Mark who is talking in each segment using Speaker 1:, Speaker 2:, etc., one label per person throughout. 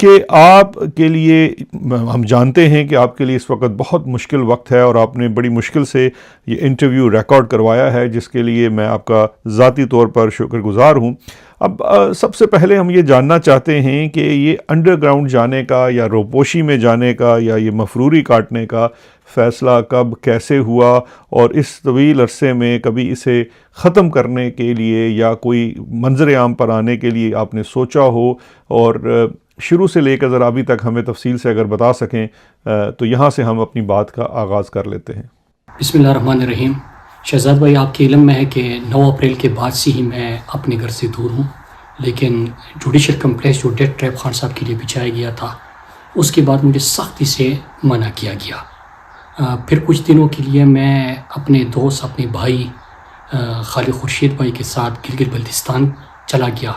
Speaker 1: کہ آپ کے لیے ہم جانتے ہیں کہ آپ کے لیے اس وقت بہت مشکل وقت ہے اور آپ نے بڑی مشکل سے یہ انٹرویو ریکارڈ کروایا ہے، جس کے لیے میں آپ کا ذاتی طور پر شکر گزار ہوں۔ اب سب سے پہلے ہم یہ جاننا چاہتے ہیں کہ یہ انڈر گراؤنڈ جانے کا یا روپوشی میں جانے کا یا یہ مفروری کاٹنے کا فیصلہ کب کیسے ہوا، اور اس طویل عرصے میں کبھی اسے ختم کرنے کے لیے یا کوئی منظر عام پر آنے کے لیے آپ نے سوچا ہو، اور شروع سے لے کر ذرا ابھی تک ہمیں تفصیل سے اگر بتا سکیں تو یہاں سے ہم اپنی بات کا آغاز کر لیتے ہیں۔
Speaker 2: بسم اللہ الرحمن الرحیم۔ شہزاد بھائی، آپ کے علم میں ہے کہ 9 اپریل کے بعد سے ہی میں اپنے گھر سے دور ہوں، لیکن جوڈیشل کمپلیکس جو ڈیتھ ٹریپ خان صاحب کے لیے بچھایا گیا تھا، اس کے بعد مجھے سختی سے منع کیا گیا۔ پھر کچھ دنوں کے لیے میں اپنے دوست، اپنے بھائی خالد خورشید بھائی کے ساتھ گلگت بلتستان چلا گیا۔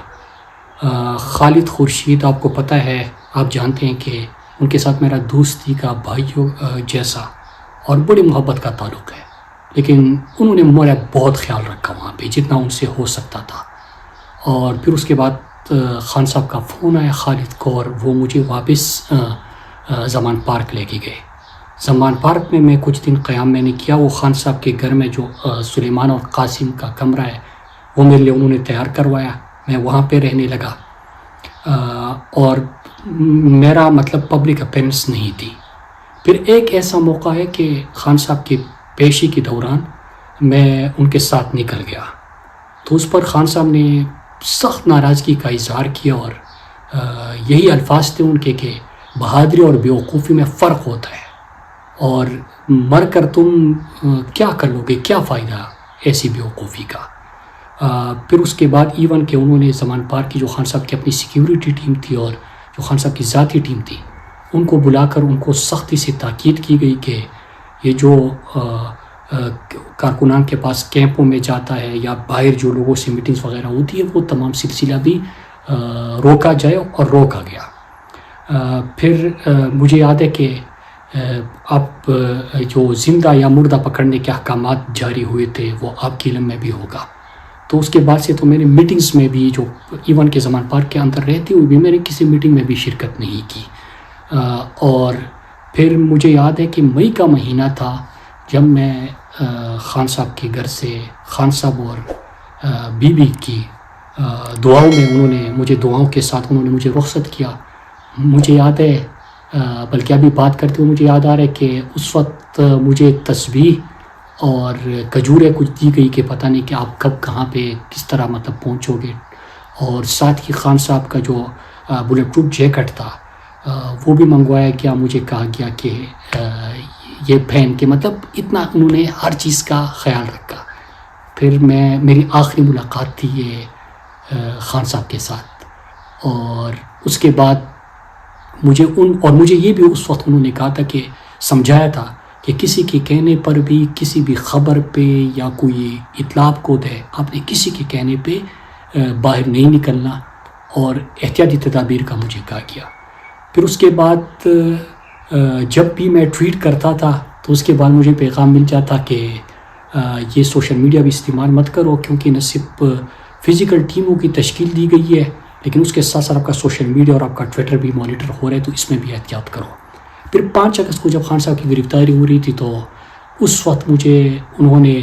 Speaker 2: خالد خورشید آپ کو پتہ ہے، آپ جانتے ہیں کہ ان کے ساتھ میرا دوستی کا بھائیوں جیسا اور بڑی محبت کا تعلق ہے، لیکن انہوں نے میرا بہت خیال رکھا وہاں پہ جتنا ان سے ہو سکتا تھا۔ اور پھر اس کے بعد خان صاحب کا فون آیا خالد کو، اور وہ مجھے واپس زمان پارک لے کے گئے۔ زمان پارک میں کچھ دن قیام میں نے کیا۔ وہ خان صاحب کے گھر میں جو سلیمان اور قاسم کا کمرہ ہے، وہ میرے لیے انہوں نے تیار کروایا۔ میں وہاں پہ رہنے لگا، اور میرا مطلب پبلک اپیرنس نہیں تھی۔ پھر ایک ایسا موقع ہے کہ خان صاحب کی پیشی کے دوران میں ان کے ساتھ نکل گیا، تو اس پر خان صاحب نے سخت ناراضگی کا اظہار کیا، اور یہی الفاظ تھے ان کے کہ بہادری اور بیوقوفی میں فرق ہوتا ہے، اور مر کر تم کیا کر لو گے، کیا فائدہ ایسی بیوقوفی کا۔ پھر اس کے بعد ایون کہ انہوں نے زمان پارک کی جو خان صاحب کی اپنی سیکیورٹی ٹیم تھی اور جو خان صاحب کی ذاتی ٹیم تھی، ان کو بلا کر ان کو سختی سے تاکید کی گئی کہ یہ جو کارکنان کے پاس کیمپوں میں جاتا ہے یا باہر جو لوگوں سے میٹنگز وغیرہ ہوتی ہے، وہ تمام سلسلہ بھی روکا جائے، اور روکا گیا۔ پھر مجھے یاد ہے کہ اب جو زندہ یا مردہ پکڑنے کے احکامات جاری ہوئے تھے، وہ آپ کے علم میں بھی ہوگا۔ تو اس کے بعد سے تو میں نے میٹنگز میں بھی، جو ایون کے زمان پارک کے اندر رہتے ہوئے بھی، میں نے کسی میٹنگ میں بھی شرکت نہیں کی۔ اور پھر مجھے یاد ہے کہ مئی کا مہینہ تھا جب میں خان صاحب کے گھر سے، خان صاحب اور بی بی کی دعاؤں میں انہوں نے مجھے، دعاؤں کے ساتھ انہوں نے مجھے رخصت کیا۔ مجھے یاد ہے، بلکہ ابھی بات کرتے ہوئے مجھے یاد آ رہا ہے کہ اس وقت مجھے تسبیح اور کھجوریں کچھ دی گئی کہ پتہ نہیں کہ آپ کب کہاں پہ کس طرح مطلب پہنچو گے، اور ساتھ ہی خان صاحب کا جو بلیٹ پروف جیکٹ تھا وہ بھی منگوایا گیا۔ مجھے کہا گیا کہ یہ پہن کے، مطلب اتنا انہوں نے ہر چیز کا خیال رکھا۔ پھر میری آخری ملاقات تھی یہ خان صاحب کے ساتھ، اور اس کے بعد مجھے یہ بھی اس وقت انہوں نے کہا تھا کہ سمجھایا تھا کہ کسی کے کہنے پر بھی، کسی بھی خبر پہ یا کوئی اطلاع کو دے، آپ نے کسی کے کہنے پہ باہر نہیں نکلنا، اور احتیاطی تدابیر کا مجھے کہا گیا۔ پھر اس کے بعد جب بھی میں ٹویٹ کرتا تھا تو اس کے بعد مجھے پیغام مل جاتا کہ یہ سوشل میڈیا بھی استعمال مت کرو، کیونکہ نہ صرف فزیکل ٹیموں کی تشکیل دی گئی ہے، لیکن اس کے ساتھ ساتھ آپ کا سوشل میڈیا اور آپ کا ٹویٹر بھی مانیٹر ہو رہا ہے، تو اس میں بھی احتیاط کرو۔ پھر 5 اگست کو جب خان صاحب کی گرفتاری ہو رہی تھی، تو اس وقت مجھے انہوں نے،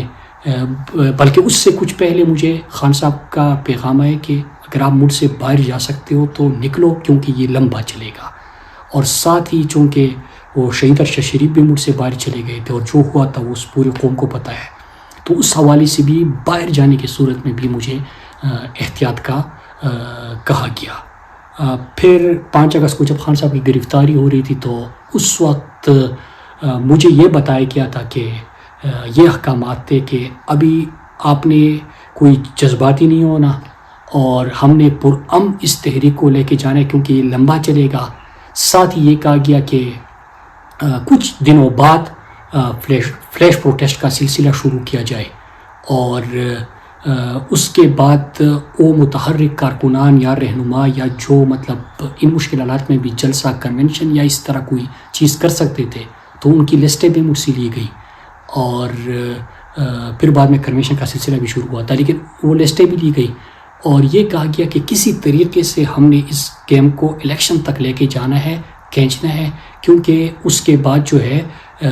Speaker 2: بلکہ اس سے کچھ پہلے مجھے خان صاحب کا پیغام آیا کہ اگر آپ مجھ سے باہر جا سکتے ہو تو نکلو، کیونکہ یہ لمبا چلے گا۔ اور ساتھ ہی چونکہ وہ شہید ارشد شریف بھی مجھ سے باہر چلے گئے تھے، اور جو ہوا تھا وہ اس پورے قوم کو پتہ ہے، تو اس حوالے سے بھی باہر جانے کی صورت میں بھی مجھے احتیاط کا کہا گیا۔ پھر 5 اگست کو جب خان صاحب کی گرفتاری ہو رہی تھی، تو اس وقت مجھے یہ بتایا گیا تھا کہ یہ احکامات تھے کہ ابھی آپ نے کوئی جذباتی نہیں ہونا، اور ہم نے پرامن اس تحریک کو لے کے جانا ہے، کیونکہ یہ لمبا چلے گا۔ ساتھ ہی یہ کہا گیا کہ کچھ دنوں بعد فلیش پروٹیسٹ کا سلسلہ شروع کیا جائے، اور اس کے بعد وہ متحرک کارکنان یا رہنما یا جو مطلب ان مشکل حالات میں بھی جلسہ، کنونشن یا اس طرح کوئی چیز کر سکتے تھے، تو ان کی لسٹیں بھی مجھ سے لی گئی، اور پھر بعد میں کنونشن کا سلسلہ بھی شروع ہوا تھا، لیکن وہ لسٹیں بھی لی گئی۔ اور یہ کہا گیا کہ کسی طریقے سے ہم نے اس گیم کو الیکشن تک لے کے جانا ہے، کھینچنا ہے، کیونکہ اس کے بعد جو ہے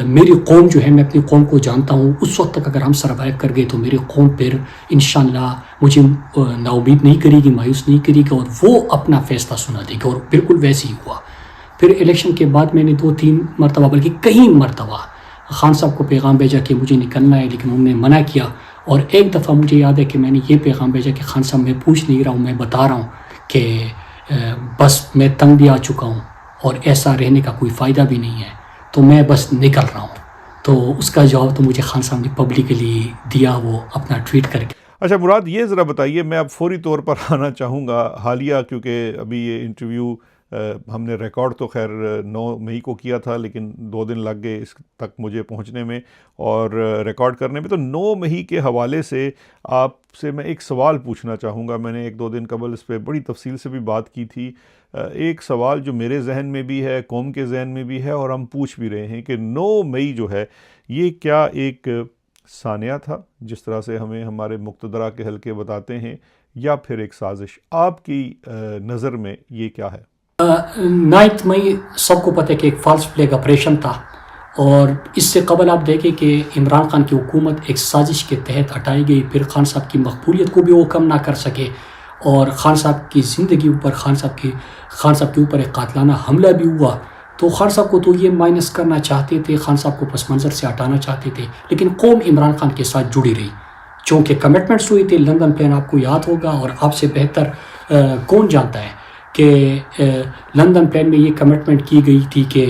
Speaker 2: میری قوم جو ہے، میں اپنی قوم کو جانتا ہوں، اس وقت تک اگر ہم سروائیو کر گئے تو میری قوم پھر انشاءاللہ مجھے نا امید نہیں کرے گی، مایوس نہیں کرے گی، اور وہ اپنا فیصلہ سنا دے گی۔ اور بالکل ویسے ہی ہوا۔ پھر الیکشن کے بعد میں نے 2-3 مرتبہ بلکہ کئی مرتبہ خان صاحب کو پیغام بھیجا کہ مجھے نکلنا ہے، لیکن انہوں نے منع کیا۔ اور ایک دفعہ مجھے یاد ہے کہ میں نے یہ پیغام بھیجا کہ خان صاحب میں پوچھ نہیں رہا ہوں، میں بتا رہا ہوں کہ بس میں تنگ بھی آ چکا ہوں اور ایسا رہنے کا کوئی فائدہ بھی نہیں ہے، تو میں بس نکل رہا ہوں۔ تو اس کا جواب تو مجھے خان صاحب نے پبلکلی دیا، وہ اپنا ٹویٹ کر کے۔
Speaker 1: اچھا مراد، یہ ذرا بتائیے، میں اب فوری طور پر آنا چاہوں گا حالیہ، کیونکہ ابھی یہ انٹرویو ہم نے ریکارڈ تو خیر 9 مئی کو کیا تھا، لیکن 2 دن لگ گئے اس تک مجھے پہنچنے میں اور ریکارڈ کرنے میں۔ تو 9 مئی کے حوالے سے آپ سے میں ایک سوال پوچھنا چاہوں گا۔ میں نے 1-2 دن قبل اس پہ بڑی تفصیل سے بھی بات کی تھی۔ ایک سوال جو میرے ذہن میں بھی ہے، قوم کے ذہن میں بھی ہے، اور ہم پوچھ بھی رہے ہیں کہ 9 مئی جو ہے یہ کیا ایک سانحہ تھا جس طرح سے ہمیں ہمارے مقتدرہ کے حلقے بتاتے ہیں، یا پھر ایک سازش؟ آپ کی نظر میں یہ کیا ہے؟
Speaker 2: 9 مئی سب کو پتہ ہے کہ ایک فالس فلیگ آپریشن تھا، اور اس سے قبل آپ دیکھیں کہ عمران خان کی حکومت ایک سازش کے تحت ہٹائی گئی، پھر خان صاحب کی مقبولیت کو بھی وہ کم نہ کر سکے، اور خان صاحب کی زندگی اوپر خان صاحب کے اوپر ایک قاتلانہ حملہ بھی ہوا۔ تو خان صاحب کو تو یہ مائنس کرنا چاہتے تھے، خان صاحب کو پس منظر سے ہٹانا چاہتے تھے، لیکن قوم عمران خان کے ساتھ جڑی رہی، چونکہ کمٹمنٹس ہوئی تھی۔ لندن پلان آپ کو یاد ہوگا، اور آپ سے بہتر کون جانتا ہے کہ لندن پلان میں یہ کمٹمنٹ کی گئی تھی کہ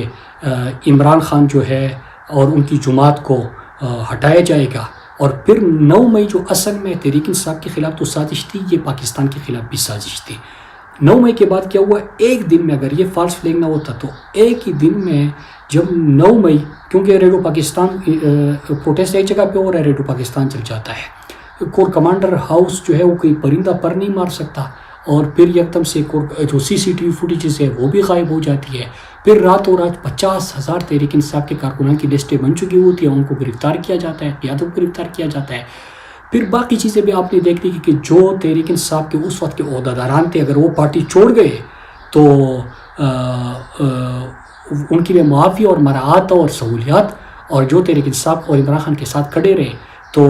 Speaker 2: عمران خان جو ہے اور ان کی جماعت کو ہٹایا جائے گا، اور پھر 9 مئی جو اصل میں تحریک انصاف کے خلاف تو سازش تھی، یہ پاکستان کے خلاف بھی سازش تھی۔ 9 مئی کے بعد کیا ہوا؟ ایک دن میں اگر یہ فالس فلیگ نہ ہوتا تو ایک ہی دن میں، جب 9 مئی، کیونکہ ریڈیو پاکستان پروٹیسٹ ایک جگہ پہ ہو رہا ہے، ریڈیو پاکستان چل جاتا ہے، کور کمانڈر ہاؤس جو ہے وہ کوئی پرندہ پر نہیں مار سکتا، اور پھر یکدم سے جو CCTV فوٹیجز ہے وہ بھی غائب ہو جاتی ہے۔ پھر راتوں رات 50,000 تحریک انصاف کے کارکنان کی لسٹیں بن چکی ہوتی ہیں، ان کو گرفتار کیا جاتا ہے، قیادت کو گرفتار کیا جاتا ہے۔ پھر باقی چیزیں بھی آپ نے دیکھ لی کہ جو تحریک انصاف کے اس وقت کے عہدیداران تھے، اگر وہ پارٹی چھوڑ گئے تو ان کے لیے معافی اور مراعات اور سہولیات، اور جو تحریک انصاف اور عمران خان کے ساتھ کھڑے رہے تو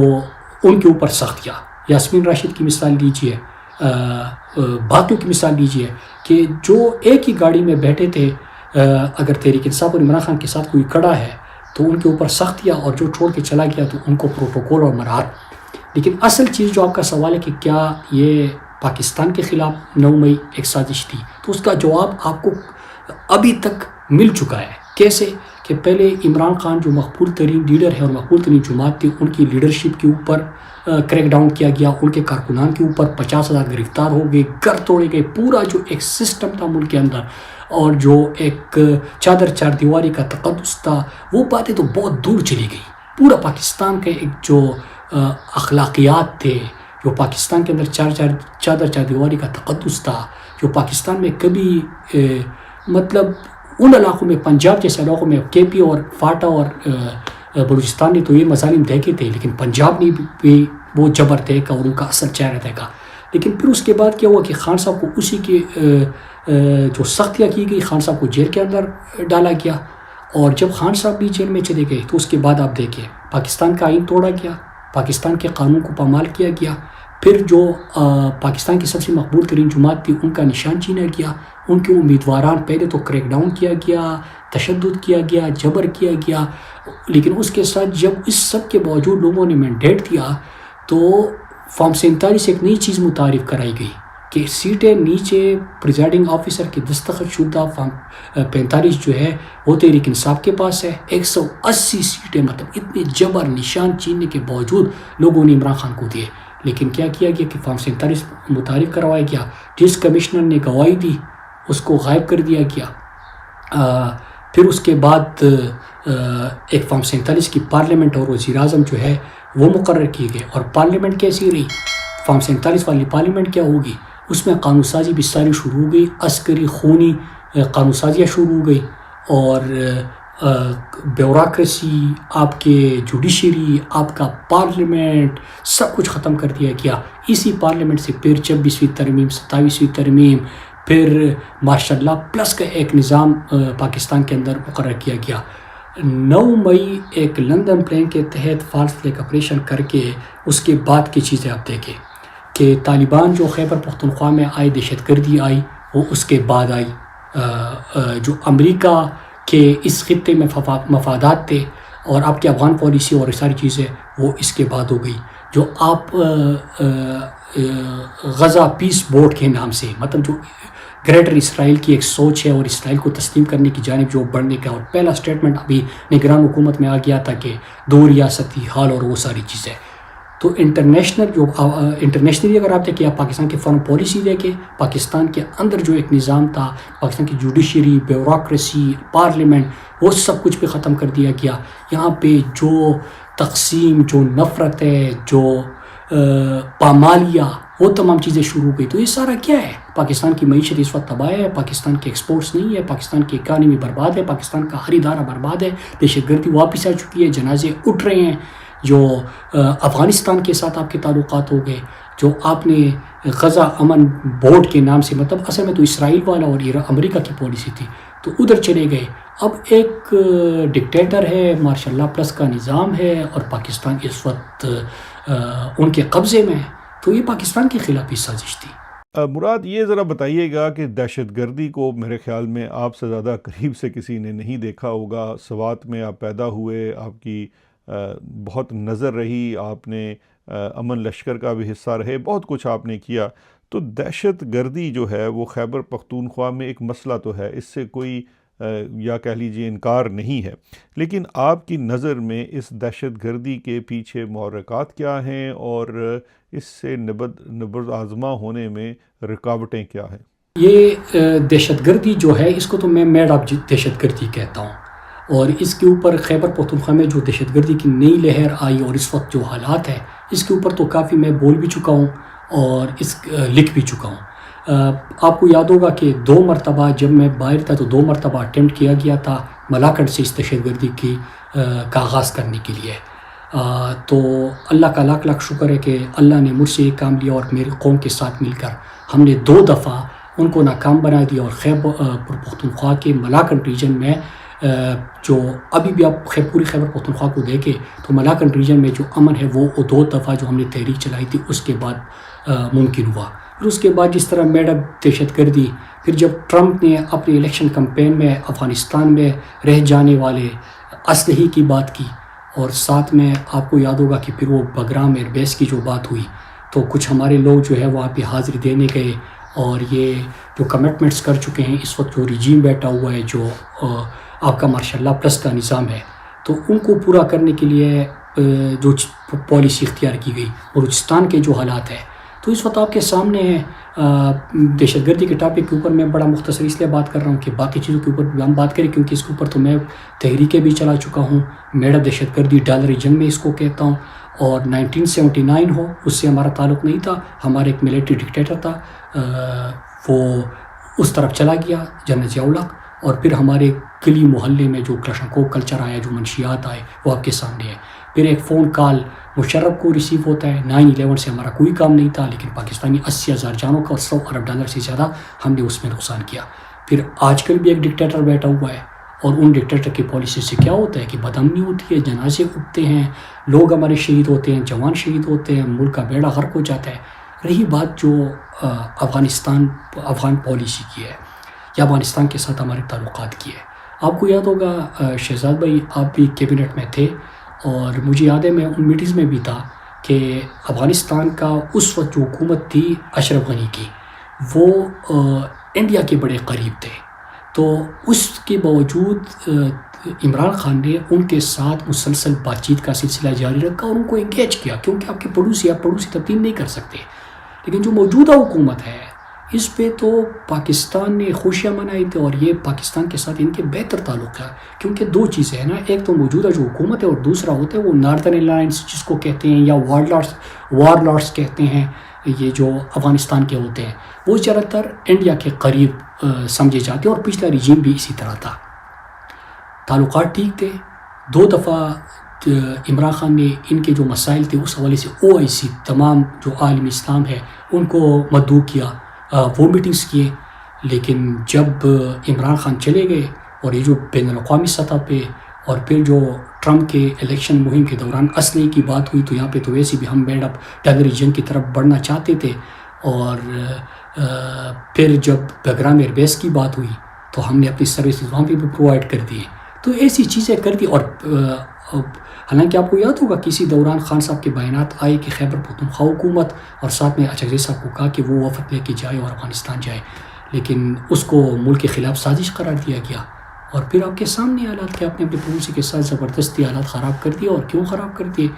Speaker 2: ان کے اوپر سختیاں۔ یاسمین راشد کی مثال لیجئے، باتوں کی مثال لیجئے، کہ جو ایک ہی گاڑی میں بیٹھے تھے، اگر تحریک انصاف اور عمران خان کے ساتھ کوئی کھڑا ہے تو ان کے اوپر سختیاں، اور جو چھوڑ کے چلا گیا تو ان کو پروٹوکول اور مراعات۔ لیکن اصل چیز جو آپ کا سوال ہے کہ کیا یہ پاکستان کے خلاف 9 مئی ایک سازش تھی، تو اس کا جواب آپ کو ابھی تک مل چکا ہے۔ کیسے؟ کہ پہلے عمران خان جو مقبول ترین لیڈر ہے اور مقبول ترین جماعت تھی، ان کی لیڈرشپ کے اوپر کریک ڈاؤن کیا گیا، ان کے کارکنان کے اوپر 50,000 گرفتار ہو گئے، گھر توڑے گئے، پورا جو ایک سسٹم تھا ملک کے اندر، اور جو ایک چار دیواری کا تقدس تھا، وہ باتیں تو بہت دور چلی گئی۔ پورا پاکستان کا ایک جو اخلاقیات تھے، جو پاکستان کے اندر چار دیواری کا تقدس تھا، جو پاکستان میں کبھی مطلب ان علاقوں میں، پنجاب جیسے علاقوں میں، KP اور فاٹا اور بلوچستان نے تو یہ مظالم دیکھے تھے، لیکن پنجاب نے بھی وہ جبر دیکھا اور ان کا اثر چہرہ دیکھا۔ لیکن پھر اس کے بعد کیا ہوا کہ خان صاحب کو اسی کے جو سختیاں کی گئی، خان صاحب کو جیل کے اندر ڈالا گیا، اور جب خان صاحب بھی جیل میں چلے گئے تو اس کے بعد آپ دیکھیں پاکستان کا آئین توڑا گیا، پاکستان کے قانون کو پامال کیا گیا، پھر جو پاکستان کی سب سے مقبول ترین جماعت تھی ان کا نشان چھینا گیا، ان کے امیدواران پہلے تو کریک ڈاؤن کیا گیا، تشدد کیا گیا، جبر کیا گیا، لیکن اس کے ساتھ جب اس سب کے باوجود لوگوں نے مینڈیٹ دیا تو فارم 47 ایک نئی چیز متعارف کرائی گئی کہ سیٹیں نیچے پریزائڈنگ آفیسر کے دستخط شدہ فارم 45 جو ہے وہ تحریک انصاف کے پاس ہے۔ 180 سیٹیں، مطلب اتنے جبر نشان چھیننے کے باوجود لوگوں نے عمران خان کو دیے، لیکن کیا کیا گیا کہ فارم 47 متعارف کروایا گیا، جس کمشنر نے گواہی دی اس کو غائب کر دیا گیا۔ پھر اس کے بعد ایک فارم 47 کی پارلیمنٹ اور وزیر اعظم جو ہے وہ مقرر کیے گئے، اور پارلیمنٹ کیسی رہی؟ فارم 47 والی پارلیمنٹ کیا ہوگی؟ اس میں قانون سازی بھی ساری شروع ہو گئی، عسکری خونی قانون سازیاں شروع ہو گئی، اور بیوروکریسی، آپ کے جوڈیشری، آپ کا پارلیمنٹ، سب کچھ ختم کر دیا گیا. اسی پارلیمنٹ سے پھر 26ویں ترمیم، 27ویں ترمیم، پھر ماشاء اللہ پلس کا ایک نظام پاکستان کے اندر مقرر کیا گیا. 9 مئی ایک لندن پلان کے تحت فالس فلیگ آپریشن کر کے اس کے بعد کی چیزیں آپ دیکھیں کہ طالبان جو خیبر پختونخوا میں آئی، دہشت گردی آئی، وہ اس کے بعد آئی. جو امریکہ کے اس خطے میں مفادات تھے اور آپ کی افغان پالیسی اور ساری چیزیں وہ اس کے بعد ہو گئی. جو آپ غزہ پیس بورڈ کے نام سے، مطلب جو گریٹر اسرائیل کی ایک سوچ ہے اور اسرائیل کو تسلیم کرنے کی جانب جو بڑھنے کا، اور پہلا سٹیٹمنٹ ابھی نگران حکومت میں آ گیا تھا کہ 2 ریاستی حال اور وہ ساری چیزیں. تو انٹرنیشنلی اگر آپ دیکھیں، آپ پاکستان کی فارن پالیسی دیکھیں، پاکستان کے اندر جو ایک نظام تھا، پاکستان کی جوڈیشری، بیوروکریسی، پارلیمنٹ، وہ سب کچھ پہ ختم کر دیا گیا. یہاں پہ جو تقسیم، جو نفرت ہے، جو پامالیہ، وہ تمام چیزیں شروع ہو گئی. تو یہ سارا کیا ہے؟ پاکستان کی معیشت اس وقت تباہ ہے، پاکستان کے ایکسپورٹس نہیں ہے، پاکستان کی اکانومی برباد ہے، پاکستان کا ہر ادارہ برباد ہے، دہشت گردی واپس آ چکی ہے، جنازے اٹھ رہے ہیں. جو افغانستان کے ساتھ آپ کے تعلقات ہو گئے، جو آپ نے غزہ امن بورڈ کے نام سے، مطلب اصل میں تو اسرائیل والا اور امریکہ کی پالیسی تھی، تو ادھر چلے گئے. اب ایک ڈکٹیٹر ہے، ماشاء اللہ پلس کا نظام ہے، اور پاکستان اس وقت ان کے قبضے میں ہے. تو یہ پاکستان کے خلاف ہی سازش تھی.
Speaker 1: مراد، یہ ذرا بتائیے گا کہ دہشت گردی کو میرے خیال میں آپ سے زیادہ قریب سے کسی نے نہیں دیکھا ہوگا. سوات میں آپ پیدا ہوئے، آپ کی بہت نظر رہی، آپ نے امن لشکر کا بھی حصہ رہے، بہت کچھ آپ نے کیا. تو دہشت گردی جو ہے وہ خیبر پختونخوا میں ایک مسئلہ تو ہے، اس سے کوئی یا کہہ لیجیے انکار نہیں ہے، لیکن آپ کی نظر میں اس دہشت گردی کے پیچھے محرکات کیا ہیں اور اس سے نبرد آزما ہونے میں رکاوٹیں کیا ہیں؟
Speaker 2: یہ دہشت گردی جو ہے، اس کو تو میں میڈ آف دہشت گردی کہتا ہوں. اور اس کے اوپر خیبر پختونخوا میں جو دہشت گردی کی نئی لہر آئی اور اس وقت جو حالات ہیں، اس کے اوپر تو کافی میں بول بھی چکا ہوں اور لکھ بھی چکا ہوں. آپ کو یاد ہوگا کہ 2 مرتبہ جب میں باہر تھا تو 2 مرتبہ اٹیمپٹ کیا گیا تھا ملاکنڈ سے اس دہشت گردی کا آغاز کرنے کے لیے. تو اللہ کا لاکھ لاکھ شکر ہے کہ اللہ نے مجھ سے یہ کام لیا، اور میری قوم کے ساتھ مل کر ہم نے 2 دفعہ ان کو ناکام بنا دیا. اور خیبر پختونخوا کے ملاکنڈ ریجن میں جو ابھی بھی آپ پوری خیبر پختونخوا کو دیکھیں تو ملاکنڈ ریجن میں جو امن ہے وہ 2 دفعہ جو ہم نے تحریک چلائی تھی اس کے بعد ممکن ہوا. پھر اس کے بعد جس طرح میڈ اپ دہشت گردی، پھر جب ٹرمپ نے اپنے الیکشن کمپین میں افغانستان میں رہ جانے والے اسلحے کی بات کی، اور ساتھ میں آپ کو یاد ہوگا کہ پھر وہ بگرام ایئر بیس کی جو بات ہوئی، تو کچھ ہمارے لوگ جو ہے وہاں پہ حاضری دینے گئے، اور یہ جو کمٹمنٹس کر چکے ہیں اس وقت جو رجیم بیٹھا ہوا ہے، جو آپ کا ماشاء اللہ پلس کا نظام ہے، تو ان کو پورا کرنے کے لیے جو پالیسی اختیار کی گئی. بلوچستان کے جو حالات ہیں، تو اس وقت آپ کے سامنے ہے. دہشت گردی کے ٹاپک کے اوپر میں بڑا مختصر اس لیے بات کر رہا ہوں کہ باقی چیزوں کے اوپر بھی ہم بات کریں، کیونکہ اس کے اوپر تو میں تحریکیں بھی چلا چکا ہوں. میڈا دہشت گردی ڈالری جنگ میں اس کو کہتا ہوں. اور 1979 ہو، اس سے ہمارا تعلق نہیں تھا. ہمارا ایک ملٹری ڈکٹیٹر تھا، وہ اس طرف چلا گیا، جنرل ضیاء الحق. اور پھر ہمارے گلی محلے میں جو کلاشنکوف کلچر آیا، جو منشیات آئے، وہ آپ کے سامنے ہے. پھر ایک فون کال مشرف کو ریسیو ہوتا ہے. 9/11 سے ہمارا کوئی کام نہیں تھا، لیکن پاکستانی 80,000 جانوں کا اور $100 ارب سے زیادہ ہم نے اس میں نقصان کیا. پھر آج کل بھی ایک ڈکٹیٹر بیٹھا ہوا ہے، اور ان ڈکٹیٹر کی پالیسی سے کیا ہوتا ہے کہ بدامنی ہوتی ہے، جنازے اٹھتے ہیں، لوگ ہمارے شہید ہوتے ہیں، جوان شہید ہوتے ہیں، ملک کا بیڑا غرق ہو جاتا ہے. رہی بات جو افغان پالیسی کی ہے یا افغانستان کے ساتھ ہمارے تعلقات کی ہے، آپ کو یاد ہوگا شہزاد بھائی، آپ بھی کیبنٹ میں تھے، اور مجھے یاد ہے میں ان میٹنگز میں بھی تھا کہ افغانستان کا اس وقت جو حکومت تھی اشرف غنی کی، وہ انڈیا کے بڑے قریب تھے. تو اس کے باوجود عمران خان نے ان کے ساتھ مسلسل بات چیت کا سلسلہ جاری رکھا اور ان کو انگیج کیا، کیونکہ آپ کے پڑوسی تبدیل نہیں کر سکتے. لیکن جو موجودہ حکومت ہے، اس پہ تو پاکستان نے خوشیاں منائی تھی، اور یہ پاکستان کے ساتھ ان کے بہتر تعلق ہے. کیونکہ 2 چیزیں ہیں نا، ایک تو موجودہ جو حکومت ہے، اور دوسرا ہوتا ہے وہ ناردرن الائنس جس کو کہتے ہیں، یا وار لارڈس کہتے ہیں، یہ جو افغانستان کے ہوتے ہیں، وہ زیادہ تر انڈیا کے قریب سمجھے جاتے ہیں، اور پچھلا رجیم بھی اسی طرح تھا. تعلقات ٹھیک تھے. 2 دفعہ عمران خان نے ان کے جو مسائل تھے اس حوالے سے OIC تمام جو عالم اسلام ہے ان کو مدعو کیا, وہ میٹنگز کیے. لیکن جب عمران خان چلے گئے اور یہ جو بین الاقوامی سطح پہ اور پھر جو ٹرمپ کے الیکشن مہم کے دوران اسلحے کی بات ہوئی, تو یہاں پہ تو ویسے بھی ہم بیڈ اپ ٹیلری جنگ کی طرف بڑھنا چاہتے تھے. اور پھر جب بیگرام ایئر بیس کی بات ہوئی تو ہم نے اپنی سروسز وہاں پہ بھی پرووائڈ کر دیے. تو ایسی چیزیں کر دی. اور حالانکہ آپ کو یاد ہوگا کسی دوران خان صاحب کے بیانات آئے کہ خیبر پختونخوا حکومت اور ساتھ میں اچھگزئی صاحب کو کہا کہ وہ وفد لے کے جائے اور افغانستان جائے, لیکن اس کو ملک کے خلاف سازش قرار دیا گیا. اور پھر آپ کے سامنے حالات کہ آپ نے اپنے پڑوسی کے ساتھ زبردستی حالات خراب کر دیے. اور کیوں خراب کر دیے؟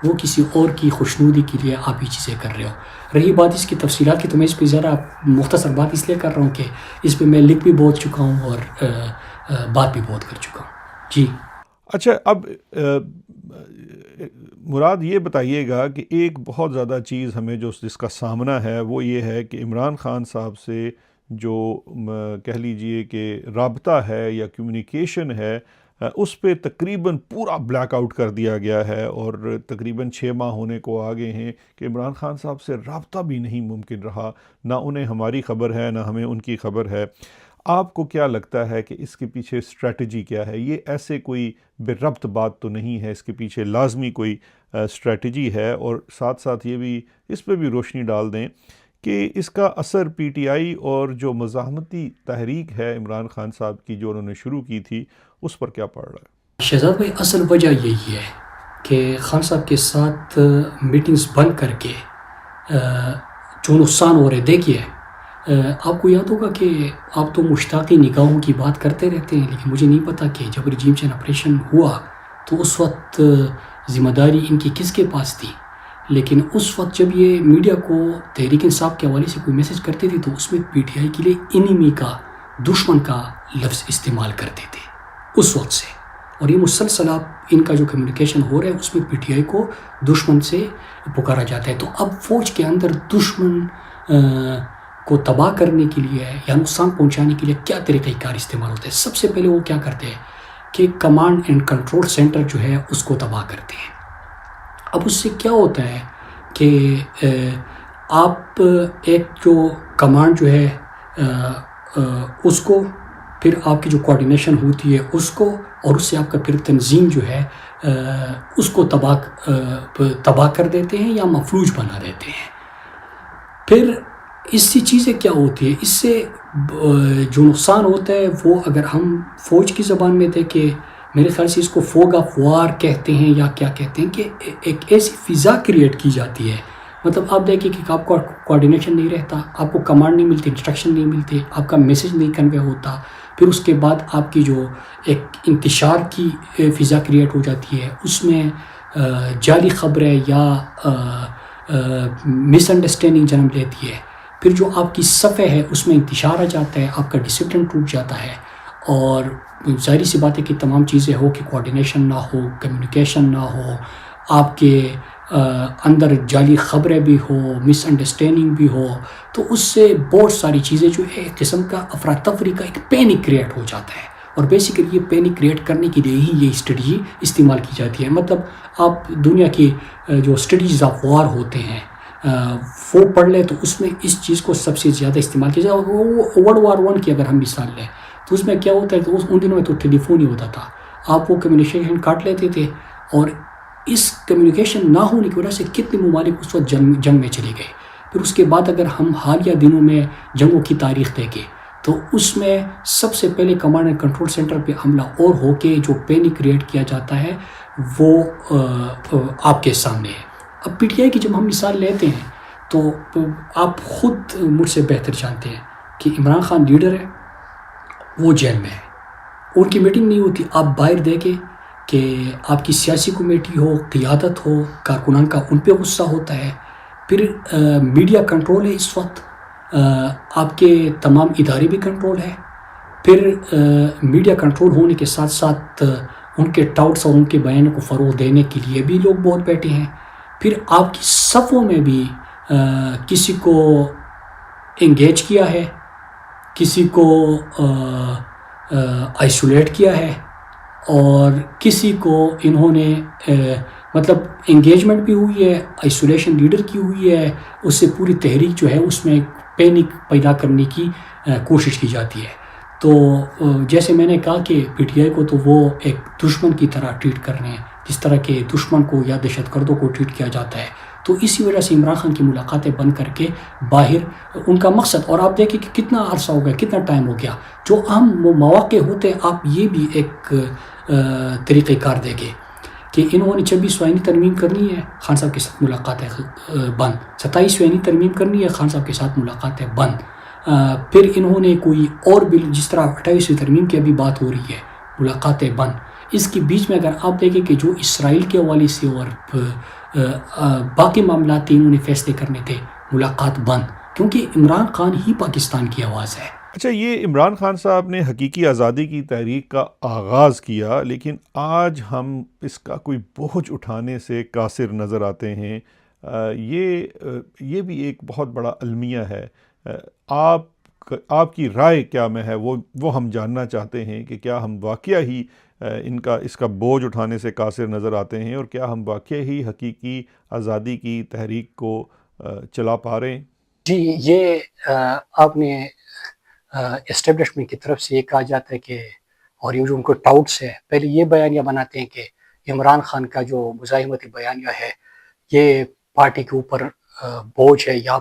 Speaker 2: وہ کسی اور کی خوشنودی کے لیے آپ یہ چیزیں کر رہے ہو. رہی بات اس کی تفصیلات کی تو میں اس پہ ذرا مختصر بات اس لیے کر رہا ہوں کہ اس پہ میں لکھ بھی بہت چکا ہوں اور بات بھی بہت کر چکا ہوں. جی
Speaker 1: اچھا, اب مراد یہ بتائیے گا کہ ایک بہت زیادہ چیز ہمیں جو جس کا سامنا ہے وہ یہ ہے کہ عمران خان صاحب سے جو کہہ لیجئے کہ رابطہ ہے یا کمیونیکیشن ہے اس پہ تقریباً پورا بلیک آؤٹ کر دیا گیا ہے, اور تقریباً 6 ماہ ہونے کو آ گئے ہیں کہ عمران خان صاحب سے رابطہ بھی نہیں ممکن رہا. نہ انہیں ہماری خبر ہے نہ ہمیں ان کی خبر ہے. آپ کو کیا لگتا ہے کہ اس کے پیچھے اسٹریٹجی کیا ہے؟ یہ ایسے کوئی بے ربط بات تو نہیں ہے, اس کے پیچھے لازمی کوئی اسٹریٹجی ہے. اور ساتھ ساتھ یہ بھی اس پہ بھی روشنی ڈال دیں کہ اس کا اثر PTI اور جو مزاحمتی تحریک ہے عمران خان صاحب کی جو انہوں نے شروع کی تھی اس پر کیا پڑ رہا ہے؟
Speaker 2: شہزاد بھائی, اصل وجہ یہی ہے کہ خان صاحب کے ساتھ میٹنگز بند کر کے جو نقصان ہو رہے, دیکھیے آپ کو یاد ہوگا کہ آپ تو مشتاقی نگاہوں کی بات کرتے رہتے ہیں, لیکن مجھے نہیں پتا کہ جب رجیم چینج آپریشن ہوا تو اس وقت ذمہ داری ان کی کس کے پاس تھی. لیکن اس وقت جب یہ میڈیا کو تحریک انصاف کے حوالے سے کوئی میسج کرتے تھے تو اس میں PTI کے لیے انیمی کا, دشمن کا لفظ استعمال کرتے تھے اس وقت سے. اور یہ مسلسل آپ ان کا جو کمیونیکیشن ہو رہا ہے اس میں PTI کو دشمن سے پکارا جاتا ہے. تو اب فوج کے اندر دشمن کو تباہ کرنے کے لیے یا نقصان پہنچانے کے لیے کیا طریقہ کار استعمال ہوتا ہے؟ سب سے پہلے وہ کیا کرتے ہیں کہ کمانڈ اینڈ کنٹرول سینٹر جو ہے اس کو تباہ کرتے ہیں. اب اس سے کیا ہوتا ہے کہ آپ ایک جو کمانڈ جو ہے اس کو, پھر آپ کی جو کوارڈینیشن ہوتی ہے اس کو, اور اس سے آپ کا پھر تنظیم جو ہے اس کو تباہ کر دیتے ہیں یا مفلوج بنا دیتے ہیں. پھر اس سے چیزیں کیا ہوتی ہے, اس سے جو نقصان ہوتا ہے وہ اگر ہم فوج کی زبان میں دیکھیں, میرے خیال سے اس کو فوگ آف وار کہتے ہیں یا کیا کہتے ہیں, کہ ایک ایسی فضا کریٹ کی جاتی ہے. مطلب آپ دیکھیں کہ آپ کو کوارڈینیشن نہیں رہتا, آپ کو کمانڈ نہیں ملتی, انسٹرکشن نہیں ملتے, آپ کا میسج نہیں کنوے ہوتا. پھر اس کے بعد آپ کی جو ایک انتشار کی فضا کریٹ ہو جاتی ہے, اس میں جعلی خبریں یا مس انڈرسٹینڈنگ جنم لیتی ہے. پھر جو آپ کی صفحہ ہے اس میں انتشار آ جاتا ہے, آپ کا ڈسپلن ٹوٹ جاتا ہے. اور ظاہری سی بات ہے کہ تمام چیزیں ہو کہ کوارڈینیشن نہ ہو, کمیونیکیشن نہ ہو, آپ کے اندر جعلی خبریں بھی ہو, مس انڈرسٹینڈنگ بھی ہو, تو اس سے بہت ساری چیزیں جو ہے ایک قسم کا افراتفری کا ایک پینک کریٹ ہو جاتا ہے. اور بیسیکلی یہ پینک کریٹ کرنے کے لیے ہی یہ اسٹریٹجی استعمال کی جاتی ہے. مطلب آپ دنیا کی جو اسٹریٹجیز آف وار ہوتے ہیں وہ پڑھ لیں تو اس میں اس چیز کو سب سے زیادہ استعمال کیا جاتا ہے. ورلڈ وار 1 کی اگر ہم مثال لیں تو اس میں کیا ہوتا ہے کہ ان دنوں میں تو ٹیلی فون ہی ہوتا تھا, آپ وہ کمیونیکیشن کاٹ لیتے تھے, اور اس کمیونیکیشن نہ ہونے کی وجہ سے کتنے ممالک اس وقت جنگ میں چلے گئے. پھر اس کے بعد اگر ہم حالیہ دنوں میں جنگوں کی تاریخ دیکھیں تو اس میں سب سے پہلے کمانڈ اینڈ کنٹرول سینٹر پہ حملہ اور ہو کے جو پینک کریٹ کیا جاتا ہے وہ آپ کے سامنے ہے. اب PTI کی جب ہم مثال لیتے ہیں تو آپ خود مجھ سے بہتر جانتے ہیں کہ عمران خان لیڈر ہے, وہ جیل میں ہے, ان کی میٹنگ نہیں ہوتی. آپ باہر دیکھیں کہ آپ کی سیاسی کمیٹی ہو, قیادت ہو, کارکنان کا ان پہ غصہ ہوتا ہے. پھر میڈیا کنٹرول ہے اس وقت, آپ کے تمام ادارے بھی کنٹرول ہے. پھر میڈیا کنٹرول ہونے کے ساتھ ساتھ ان کے ٹاؤٹس اور ان کے بیانوں کو فروغ دینے کے لیے بھی لوگ بہت بیٹھے ہیں. پھر آپ کی صفوں میں بھی کسی کو انگیج کیا ہے, کسی کو آئسولیٹ کیا ہے, اور کسی کو انہوں نے مطلب انگیجمنٹ بھی ہوئی ہے، آئسولیشن لیڈر کی ہوئی ہے، اس سے پوری تحریک جو ہے اس میں پینک پیدا کرنے کی کوشش کی جاتی ہے. تو جیسے میں نے کہا کہ پی ٹی آئی کو تو وہ ایک دشمن کی طرح ٹریٹ کر رہے ہیں، جس طرح کہ دشمن کو یا دہشت گردوں کو ٹریٹ کیا جاتا ہے. تو اسی وجہ سے عمران خان کی ملاقاتیں بند کر کے باہر ان کا مقصد، اور آپ دیکھیں کہ کتنا عرصہ ہو گیا، کتنا ٹائم ہو گیا، جو اہم مواقع ہوتے ہیں آپ یہ بھی ایک طریقہ کار دیں گے کہ انہوں نے 26 آئینی ترمیم کرنی ہے، خان صاحب کے ساتھ ملاقاتیں بند، 27 آئینی ترمیم کرنی ہے، خان صاحب کے ساتھ ملاقاتیں بند. پھر انہوں نے کوئی اور بل جس طرح 28ویں ترمیم کی ابھی بات ہو رہی ہے، ملاقاتیں بند. اس کے بیچ میں اگر آپ دیکھیں کہ جو اسرائیل کے حوالے سے اور باقی معاملات انہوں نے فیصلے کرنے تھے، ملاقات بند، کیونکہ عمران خان ہی پاکستان کی آواز ہے.
Speaker 1: اچھا، یہ عمران خان صاحب نے حقیقی آزادی کی تحریک کا آغاز کیا، لیکن آج ہم اس کا کوئی بوجھ اٹھانے سے قاصر نظر آتے ہیں. یہ بھی ایک بہت بڑا المیہ ہے. آپ کی رائے کیا میں ہے وہ ہم جاننا چاہتے ہیں کہ کیا ہم واقعہ ہی اس کا بوجھ اٹھانے سے قاصر نظر آتے ہیں، اور کیا ہم واقعہ ہی حقیقی آزادی کی تحریک کو چلا پا رہے ہیں؟
Speaker 3: جی، یہ آپ نے اسٹیبلشمنٹ کی طرف سے یہ کہا جاتا ہے کہ، اور یہ جو ان کو ٹاؤٹس ہے، پہلے یہ بیانیہ بناتے ہیں کہ عمران خان کا جو مزاحمتی بیانیہ ہے یہ پارٹی کے اوپر بوجھ ہے، یا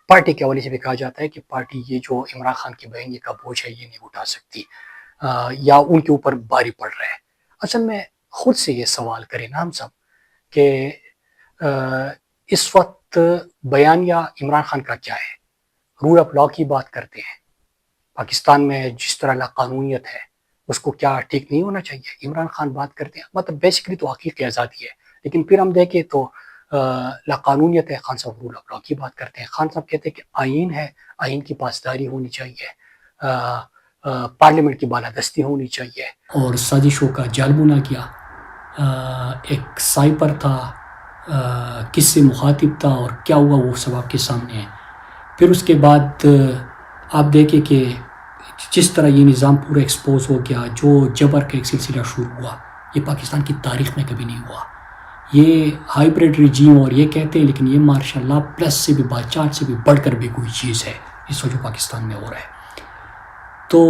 Speaker 3: پارٹی کے حوالے سے بھی کہا جاتا ہے کہ پارٹی یہ جو عمران خان کے بیانیے کا بوجھ ہے یہ نہیں اٹھا سکتی، یا ان کے اوپر بھاری پڑ رہا ہے. اصل میں خود سے یہ سوال کریں نا ہم سب کہ اس وقت بیانیہ عمران خان کا کیا ہے؟ رول آف لا کی بات کرتے ہیں. پاکستان میں جس طرح لا قانونیت ہے اس کو کیا ٹھیک نہیں ہونا چاہیے؟ عمران خان بات کرتے ہیں، مطلب بیسیکلی تو حقیقی آزادی ہے، لیکن پھر ہم دیکھیں تو لا قانونیت ہے، خان صاحب رول آف لا کی بات کرتے ہیں. خان صاحب کہتے ہیں کہ آئین ہے، آئین کی پاسداری ہونی چاہیے، پارلیمنٹ کی بالادستی ہونی چاہیے.
Speaker 2: اور سازشوں کا جال بنا کیا. ایک سائپر تھا، کس سے مخاطب تھا اور کیا ہوا وہ سب آپ کے سامنے ہے. پھر اس کے بعد آپ دیکھیں کہ جس طرح یہ نظام پورا ایکسپوز ہو گیا، جو جبر کا ایک سلسلہ شروع ہوا، یہ پاکستان کی تاریخ میں کبھی نہیں ہوا. یہ ہائیبریڈ ریجیم اور یہ کہتے ہیں، لیکن یہ ماشاء اللہ پلس سے بھی باچانس سے بھی بڑھ کر بھی کوئی چیز ہے اس وقت جو پاکستان میں ہو رہا ہے. تو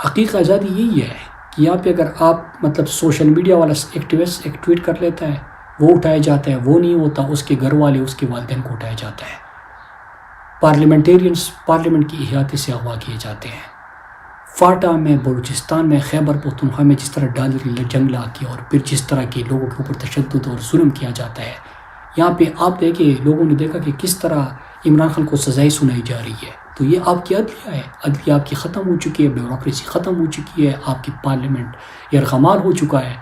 Speaker 2: حقیقی آزادی یہی ہے کہ یہاں پہ اگر آپ مطلب سوشل میڈیا والا ایکٹیوسٹ ایک ٹویٹ کر لیتا ہے، وہ اٹھایا جاتا ہے، وہ نہیں ہوتا، اس کے گھر والے، اس کے والدین کو اٹھایا جاتا ہے. پارلیمنٹیرینز پارلیمنٹ کی احاطے سے اغوا کیے جاتے ہیں. فاٹا میں، بلوچستان میں، خیبر پختونخوا میں جس طرح ڈالری جنگ لا کے اور پھر جس طرح کے لوگوں کے اوپر تشدد اور ظلم کیا جاتا ہے، یہاں پہ آپ دیکھیں لوگوں نے دیکھا کہ کس طرح عمران خان کو سزائیں سنائی جا رہی ہے. تو یہ آپ کی عدلیہ ہے، عدلیہ آپ کی ختم ہو چکی ہے، بیوروکریسی ختم ہو چکی ہے، آپ کی پارلیمنٹ یرغمال ہو چکا ہے.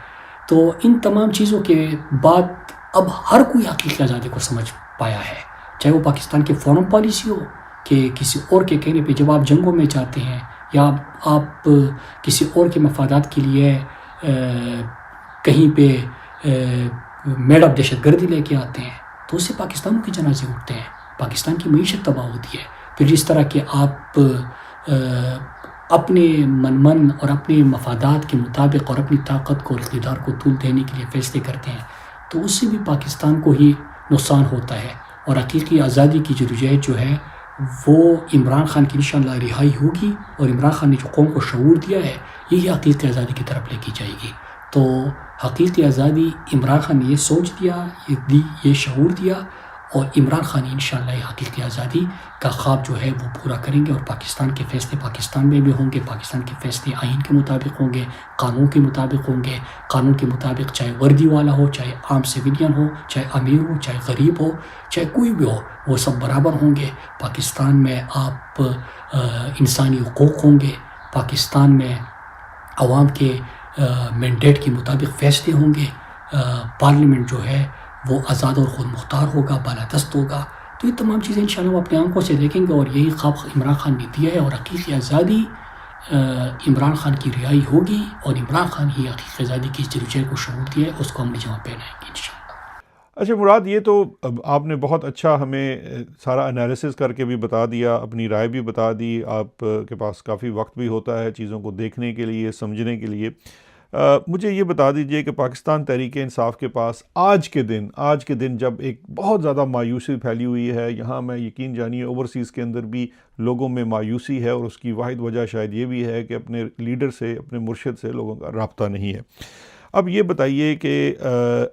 Speaker 2: تو ان تمام چیزوں کے بعد اب ہر کوئی حقیقی آزادی کو سمجھ پایا ہے، چاہے وہ پاکستان کی فارن پالیسی ہو کہ کسی اور کے کہنے پہ جب آپ جنگوں میں جاتے ہیں یا آپ کسی اور کے مفادات کے لیے کہیں پہ میڈ آف دہشت گردی لے کے آتے ہیں تو اس سے پاکستانوں کے جنازے اٹھتے ہیں، پاکستان کی معیشت تباہ ہوتی ہے. پھر جس طرح کہ آپ اپنے من اور اپنے مفادات کے مطابق اور اپنی طاقت کو اور اقتدار کو طول دینے کے لیے فیصلے کرتے ہیں تو اس سے بھی پاکستان کو ہی نقصان ہوتا ہے. اور حقیقی آزادی کی جدوجہد جو ہے وہ عمران خان کی انشاءاللہ رہائی ہوگی، اور عمران خان نے جو قوم کو شعور دیا ہے یہی حقیقی آزادی کی طرف لے کی جائے گی. تو حقیقی آزادی عمران خان نے یہ سوچ دیا، یہ شعور دیا، اور عمران خان انشاءاللہ حقیقی آزادی کا خواب جو ہے وہ پورا کریں گے. اور پاکستان کے فیصلے پاکستان میں بھی ہوں گے، پاکستان کے فیصلے آئین کے مطابق ہوں گے، قانون کے مطابق ہوں گے. قانون کے مطابق چاہے وردی والا ہو، چاہے عام سویلین ہو، چاہے امیر ہو، چاہے غریب ہو، چاہے کوئی بھی ہو، وہ سب برابر ہوں گے. پاکستان میں آپ انسانی حقوق ہوں گے، پاکستان میں عوام کے مینڈیٹ کے مطابق فیصلے ہوں گے، پارلیمنٹ جو ہے وہ آزاد اور خود مختار ہوگا، بالادست ہوگا. تو یہ تمام چیزیں انشاءاللہ وہ اپنے آنکھوں سے دیکھیں گے، اور یہی خواب عمران خان نے دیا ہے. اور حقیقی آزادی عمران خان کی رہائی ہوگی، اور عمران خان ہی حقیقی آزادی کی اس جدوجہد کو شعور دیا ہے، اس کو ہم نے جمع پہنائیں گے انشاءاللہ.
Speaker 1: اچھا مراد، یہ تو اب آپ نے بہت اچھا ہمیں سارا انالیسس کر کے بھی بتا دیا، اپنی رائے بھی بتا دی. آپ کے پاس کافی وقت بھی ہوتا ہے چیزوں کو دیکھنے کے لیے، سمجھنے کے لیے. مجھے یہ بتا دیجئے کہ پاکستان تحریک انصاف کے پاس آج کے دن جب ایک بہت زیادہ مایوسی پھیلی ہوئی ہے، یہاں میں یقین جانیے اوورسیز کے اندر بھی لوگوں میں مایوسی ہے، اور اس کی واحد وجہ شاید یہ بھی ہے کہ اپنے لیڈر سے، اپنے مرشد سے لوگوں کا رابطہ نہیں ہے. اب یہ بتائیے کہ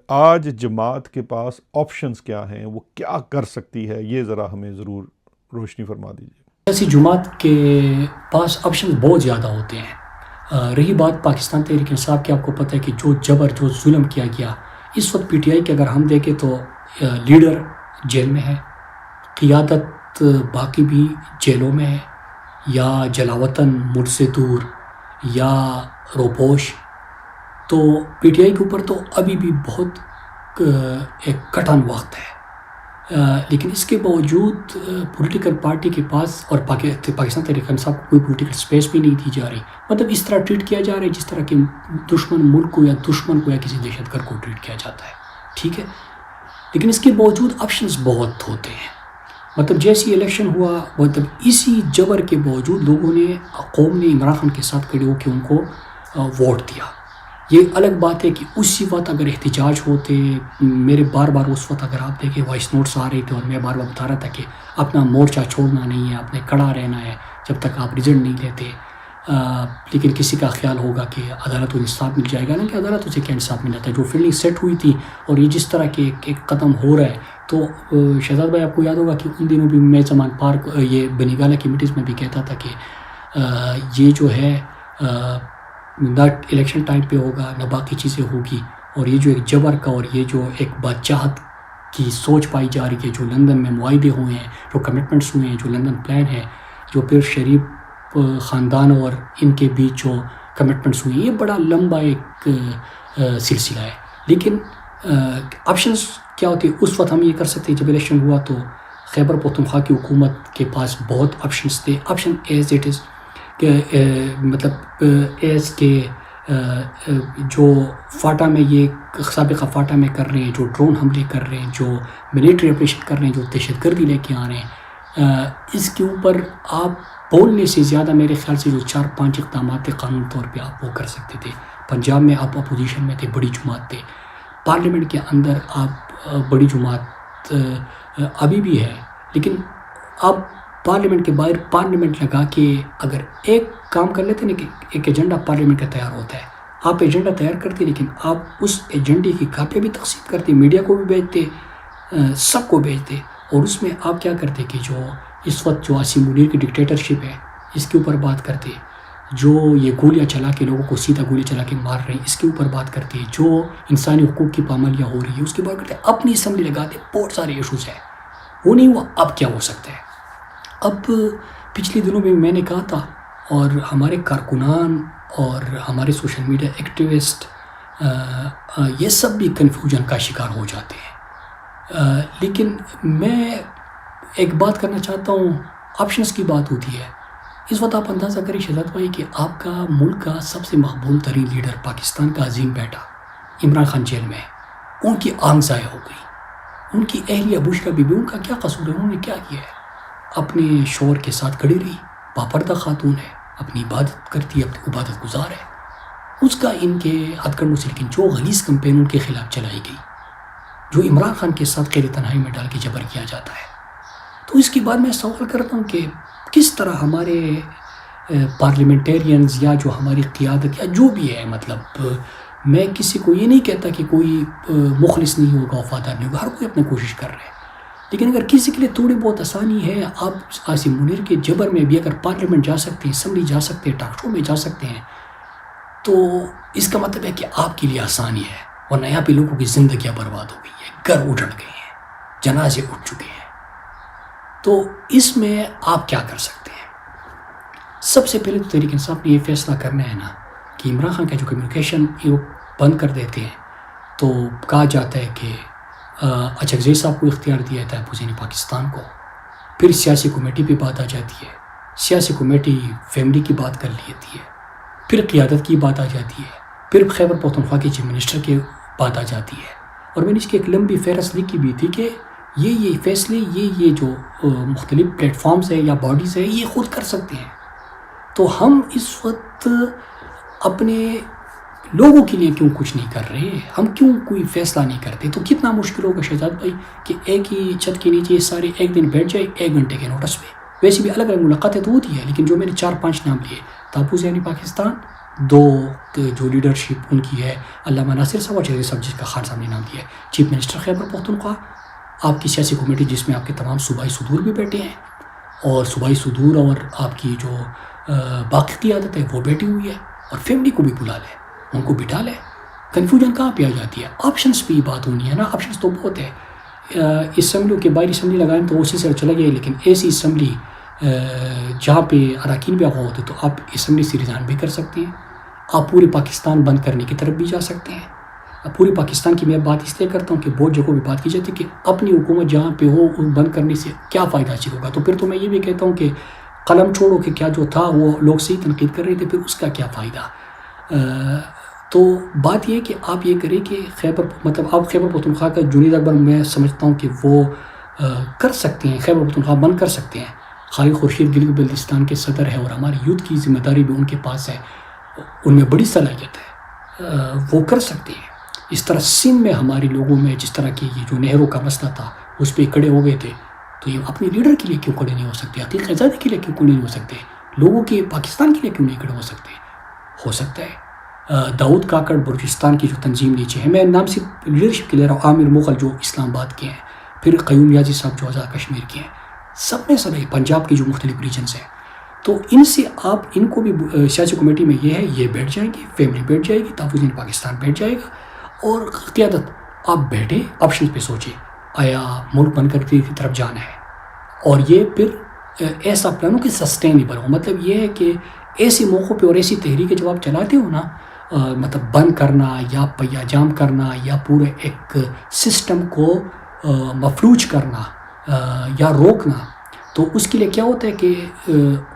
Speaker 1: آج جماعت کے پاس آپشنز کیا ہیں، وہ کیا کر سکتی ہے، یہ ذرا ہمیں ضرور روشنی فرما دیجیے.
Speaker 2: ایسی جماعت کے پاس آپشنز بہت زیادہ ہوتے ہیں. رہی بات پاکستان تحریک انصاف کی، آپ کو پتہ ہے کہ جو جبر، جو ظلم کیا گیا اس وقت پی ٹی آئی کے اگر ہم دیکھیں تو لیڈر جیل میں ہے، قیادت باقی بھی جیلوں میں ہے، یا جلاوطن، ملک سے دور، یا روپوش. تو پی ٹی آئی کے اوپر تو ابھی بھی بہت ایک کٹھن وقت ہے. لیکن اس کے باوجود پولیٹیکل پارٹی کے پاس اور پاکستان تحریک انصاف کو کوئی پولیٹیکل سپیس بھی نہیں دی جا رہی. مطلب اس طرح ٹریٹ کیا جا رہا ہے جس طرح کہ دشمن ملک کو یا دشمن کو یا کسی دہشت گرد کو ٹریٹ کیا جاتا ہے. ٹھیک ہے، لیکن اس کے باوجود آپشنز بہت ہوتے ہیں. مطلب جیسی الیکشن ہوا، مطلب اسی جبر کے باوجود لوگوں نے، قوم نے عمران خان کے ساتھ کھڑے ہو کے ان کو ووٹ دیا. یہ الگ بات ہے کہ اسی وقت اگر احتجاج ہوتے، میرے بار بار اس وقت اگر آپ دیکھیں وائس نوٹس آ رہے تھے اور میں بار بار بتا رہا تھا کہ اپنا مورچہ چھوڑنا نہیں ہے، اپنے کڑا رہنا ہے جب تک آپ رزلٹ نہیں لیتے. لیکن کسی کا خیال ہوگا کہ عدالت کو انصاف مل جائے گا، نا کہ عدالت اسے کیا انصاف مل جاتا ہے. جو فیلڈنگ سیٹ ہوئی تھی اور یہ جس طرح کے ایک قدم ہو رہا ہے، تو شہزاد بھائی آپ کو یاد ہوگا کہ ان دنوں بھی میں زمان پارک، یہ بنی گالہ کی میٹنگز میں بھی کہتا تھا کہ یہ جو ہے نہ الیکشن ٹائم پہ ہوگا، نہ باقی چیزیں ہوگی. اور یہ جو ایک جبر کا اور یہ جو ایک بادشاہت کی سوچ پائی جا رہی ہے، جو لندن میں معاہدے ہوئے ہیں، جو کمٹمنٹس ہوئے ہیں، جو لندن پلان ہے، جو پھر شریف خاندان اور ان کے بیچ جو کمٹمنٹس ہوئے ہیں، یہ بڑا لمبا ایک سلسلہ ہے. لیکن آپشنز کیا ہوتی ہے اس وقت ہم یہ کر سکتے ہیں. جب الیکشن ہوا تو خیبر پختونخوا کی حکومت کے پاس بہت آپشنز تھے. آپشن ایز اٹ از کہ مطلب ایز کے جو فاٹا میں، یہ سابقہ فاٹا میں کر رہے ہیں، جو ڈرون حملے کر رہے ہیں، جو ملیٹری آپریشن کر رہے ہیں، جو دہشت گردی لے کے آ رہے ہیں، اس کے اوپر آپ بولنے سے زیادہ میرے خیال سے جو 4-5 اقدامات قانون طور پہ آپ وہ کر سکتے تھے. پنجاب میں آپ اپوزیشن میں تھے، بڑی جماعت تھے. پارلیمنٹ کے اندر آپ بڑی جماعت ابھی بھی ہے، لیکن آپ پارلیمنٹ کے باہر پارلیمنٹ لگا کے اگر ایک کام کر لیتے نا کہ ایک ایجنڈا پارلیمنٹ کا تیار ہوتا ہے، آپ ایجنڈا تیار کرتے، لیکن آپ اس ایجنڈے کی کاپیاں بھی تقسیم کرتے، میڈیا کو بھی بھیجتے، سب کو بھیجتے. اور اس میں آپ کیا کرتے کہ جو اس وقت جو عاصم منیر کی ڈکٹیٹرشپ ہے اس کے اوپر بات کرتے، جو یہ گولیاں چلا کے لوگوں کو سیدھا گولی چلا کے مار رہے ہیں اس کے اوپر بات کرتے، جو انسانی حقوق کی پامالیاں ہو رہی ہے اس کے بات کرتے. اپنی اسمبلی لگاتے، بہت سارے ایشوز ہیں. وہ نہیں ہوا، اب کیا ہو سکتا ہے؟ اب پچھلے دنوں میں نے کہا تھا، اور ہمارے کارکنان اور ہمارے سوشل میڈیا ایکٹیوسٹ یہ سب بھی کنفیوژن کا شکار ہو جاتے ہیں. لیکن میں ایک بات کرنا چاہتا ہوں، آپشنز کی بات ہوتی ہے. اس وقت آپ اندازہ کریں شہزاد بھائی کہ آپ کا ملک کا سب سے مقبول ترین لیڈر، پاکستان کا عظیم بیٹا عمران خان جیل میں ہے. ان کی آنکھ ضائع ہو گئی. ان کی اہلیہ بشرا بی بی، ان کا کیا قصور ہے؟ انہوں نے کیا کیا ہے؟ اپنے شوہر کے ساتھ کھڑی رہی، باپردہ خاتون ہے، اپنی عبادت کرتی ہے، اپنی عبادت گزار ہے. اس کا ان کے ہتھ کنڈوں سے، لیکن جو غلیظ کمپین ان کے خلاف چلائی گئی، جو عمران خان کے ساتھ قید تنہائی میں ڈال کے جبر کیا جاتا ہے، تو اس کے بعد میں سوال کرتا ہوں کہ کس طرح ہمارے پارلیمنٹیرینز یا جو ہماری قیادت یا جو بھی ہے، مطلب میں کسی کو یہ نہیں کہتا کہ کوئی مخلص نہیں ہوگا، وفادار نہیں ہوگا، ہر کوئی اپنی کوشش کر رہے ہیں. لیکن اگر کسی کے لیے تھوڑی بہت آسانی ہے، آپ عاصم منیر کے جبر میں بھی اگر پارلیمنٹ جا سکتے ہیں، اسمبلی جا سکتے ہیں، ٹاک شو میں جا سکتے ہیں، تو اس کا مطلب ہے کہ آپ کے لیے آسانی ہے. ورنہ یہاں پہ لوگوں کی زندگیاں برباد ہو گئی ہیں، گھر اجڑ گئے ہیں، جنازے اٹھ چکے ہیں. تو اس میں آپ کیا کر سکتے ہیں؟ سب سے پہلے تو تحریک انصاف نے یہ فیصلہ کرنا ہے نا کہ عمران خان کا جو کمیونیکیشن یہ بند کر دیتے ہیں. تو کہا جاتا ہے کہ اچھگزئی صاحب کو اختیار دیا جاتا ہے اپوزیشن پاکستان کو. پھر سیاسی کمیٹی پہ بات آ جاتی ہے، سیاسی کمیٹی فیملی کی بات کر لیتی ہے، پھر قیادت کی بات آ جاتی ہے، پھر خیبر پختونخوا کے چیف منسٹر کی بات آ جاتی ہے، اور میں نے اس کی ایک لمبی فہرست لکھی بھی تھی کہ یہ فیصلے یہ جو مختلف پلیٹ فارمز ہیں یا باڈیز ہیں یہ خود کر سکتے ہیں. تو ہم اس وقت اپنے لوگوں کے لیے کیوں کچھ نہیں کر رہے؟ ہم کیوں کوئی فیصلہ نہیں کرتے؟ تو کتنا مشکل ہوگا شہزاد بھائی کہ ایک ہی چھت کے نیچے سارے ایک دن بیٹھ جائے 1 گھنٹے کے نوٹس پہ. ویسے بھی الگ الگ ملاقاتیں تو ہوتی ہے، لیکن جو میں نے 4-5 نام لیے، تحفظ یعنی پاکستان، 2 جو لیڈرشپ ان کی ہے علامہ ناصر صاحب اور چودھری سبجیت کا خان صاحب نے نام دیا ہے، چیف منسٹر خیبر پختونخوا، آپ کی سیاسی کمیٹی جس میں آپ کے تمام صوبائی صدور بھی بیٹھے ہیں، اور صوبائی صدور اور آپ کی جو باقی قیادت ہے وہ بیٹھی ہوئی ہے، اور فیملی کو بھی بلا لے، ان کو بٹھا لے. کنفیوژن کہاں پہ آ جاتی ہے؟ آپشنس پہ بات ہونی ہے نا. آپشنس تو بہت ہے. اسمبلیوں کے باہر اسمبلی لگائیں تو اسی سے چلا گیا، لیکن ایسی اسمبلی جہاں پہ اراکین بھی آغا ہوتے تو آپ اسمبلی سے ریزائن بھی کر سکتے ہیں. آپ پورے پاکستان بند کرنے کی طرف بھی جا سکتے ہیں. پورے پاکستان کی میں بات اس لیے کرتا ہوں کہ بہت جگہوں پہ بات کی جاتی ہے کہ اپنی حکومت جہاں پہ ہو ان بند کرنے سے کیا فائدہ حاصل ہوگا. تو پھر تو میں یہ بھی کہتا ہوں کہ قلم چھوڑو کہ کیا جو تھا وہ لوگ صحیح تنقید کر رہے تھے، پھر اس کا کیا فائدہ. تو بات یہ کہ آپ یہ کریں کہ آپ خیبر پختونخوا کا جنید اکبر میں سمجھتا ہوں کہ وہ کر سکتے ہیں، خیبر پختونخوا بند کر سکتے ہیں. خالد خورشید گلگت بلتستان کے صدر ہیں اور ہماری یوتھ کی ذمہ داری بھی ان کے پاس ہے، ان میں بڑی صلاحیت ہے، وہ کر سکتے ہیں. اس طرح سندھ میں ہمارے لوگوں میں جس طرح کی یہ جو نہروں کا مسئلہ تھا اس پہ کھڑے ہو گئے تھے، تو یہ اپنے لیڈر کے لیے کیوں کھڑے نہیں ہو سکتے؟ عتیق آزادی کے لیے کیوں کھڑے نہیں ہو سکتے؟ لوگوں کے پاکستان کے لیے کیوں نہیں کھڑے ہو سکتے؟ ہو سکتا ہے. داؤد کاکڑ بلوچستان کی جو تنظیم نیچے ہے، میں نام صرف لیڈرشپ کے لے رہا ہوں، عامر مغل جو اسلام آباد کے ہیں، پھر قیوم یازی صاحب جو آزاد کشمیر کے ہیں، سب میں سب پنجاب کی جو مختلف ریجنز ہیں. تو ان سے آپ ان کو بھی سیاسی کمیٹی میں یہ ہے، یہ بیٹھ جائیں گے، فیملی بیٹھ جائے گی، تحفظ پاکستان بیٹھ جائے گا، اور قیادت آپ بیٹھے آپشن پہ سوچیں آیا ملک بن کر کی طرف جانا ہے. اور یہ پھر ایسا پلان ہو کہ سسٹینیبل ہو. مطلب یہ ہے کہ ایسے موقعوں پہ اور ایسی تحریکیں جب آپ چلاتے ہو نا، مطلب بند کرنا یا پہیا جام کرنا یا پورے ایک سسٹم کو مفلوج کرنا یا روکنا، تو اس کے لیے کیا ہوتا ہے کہ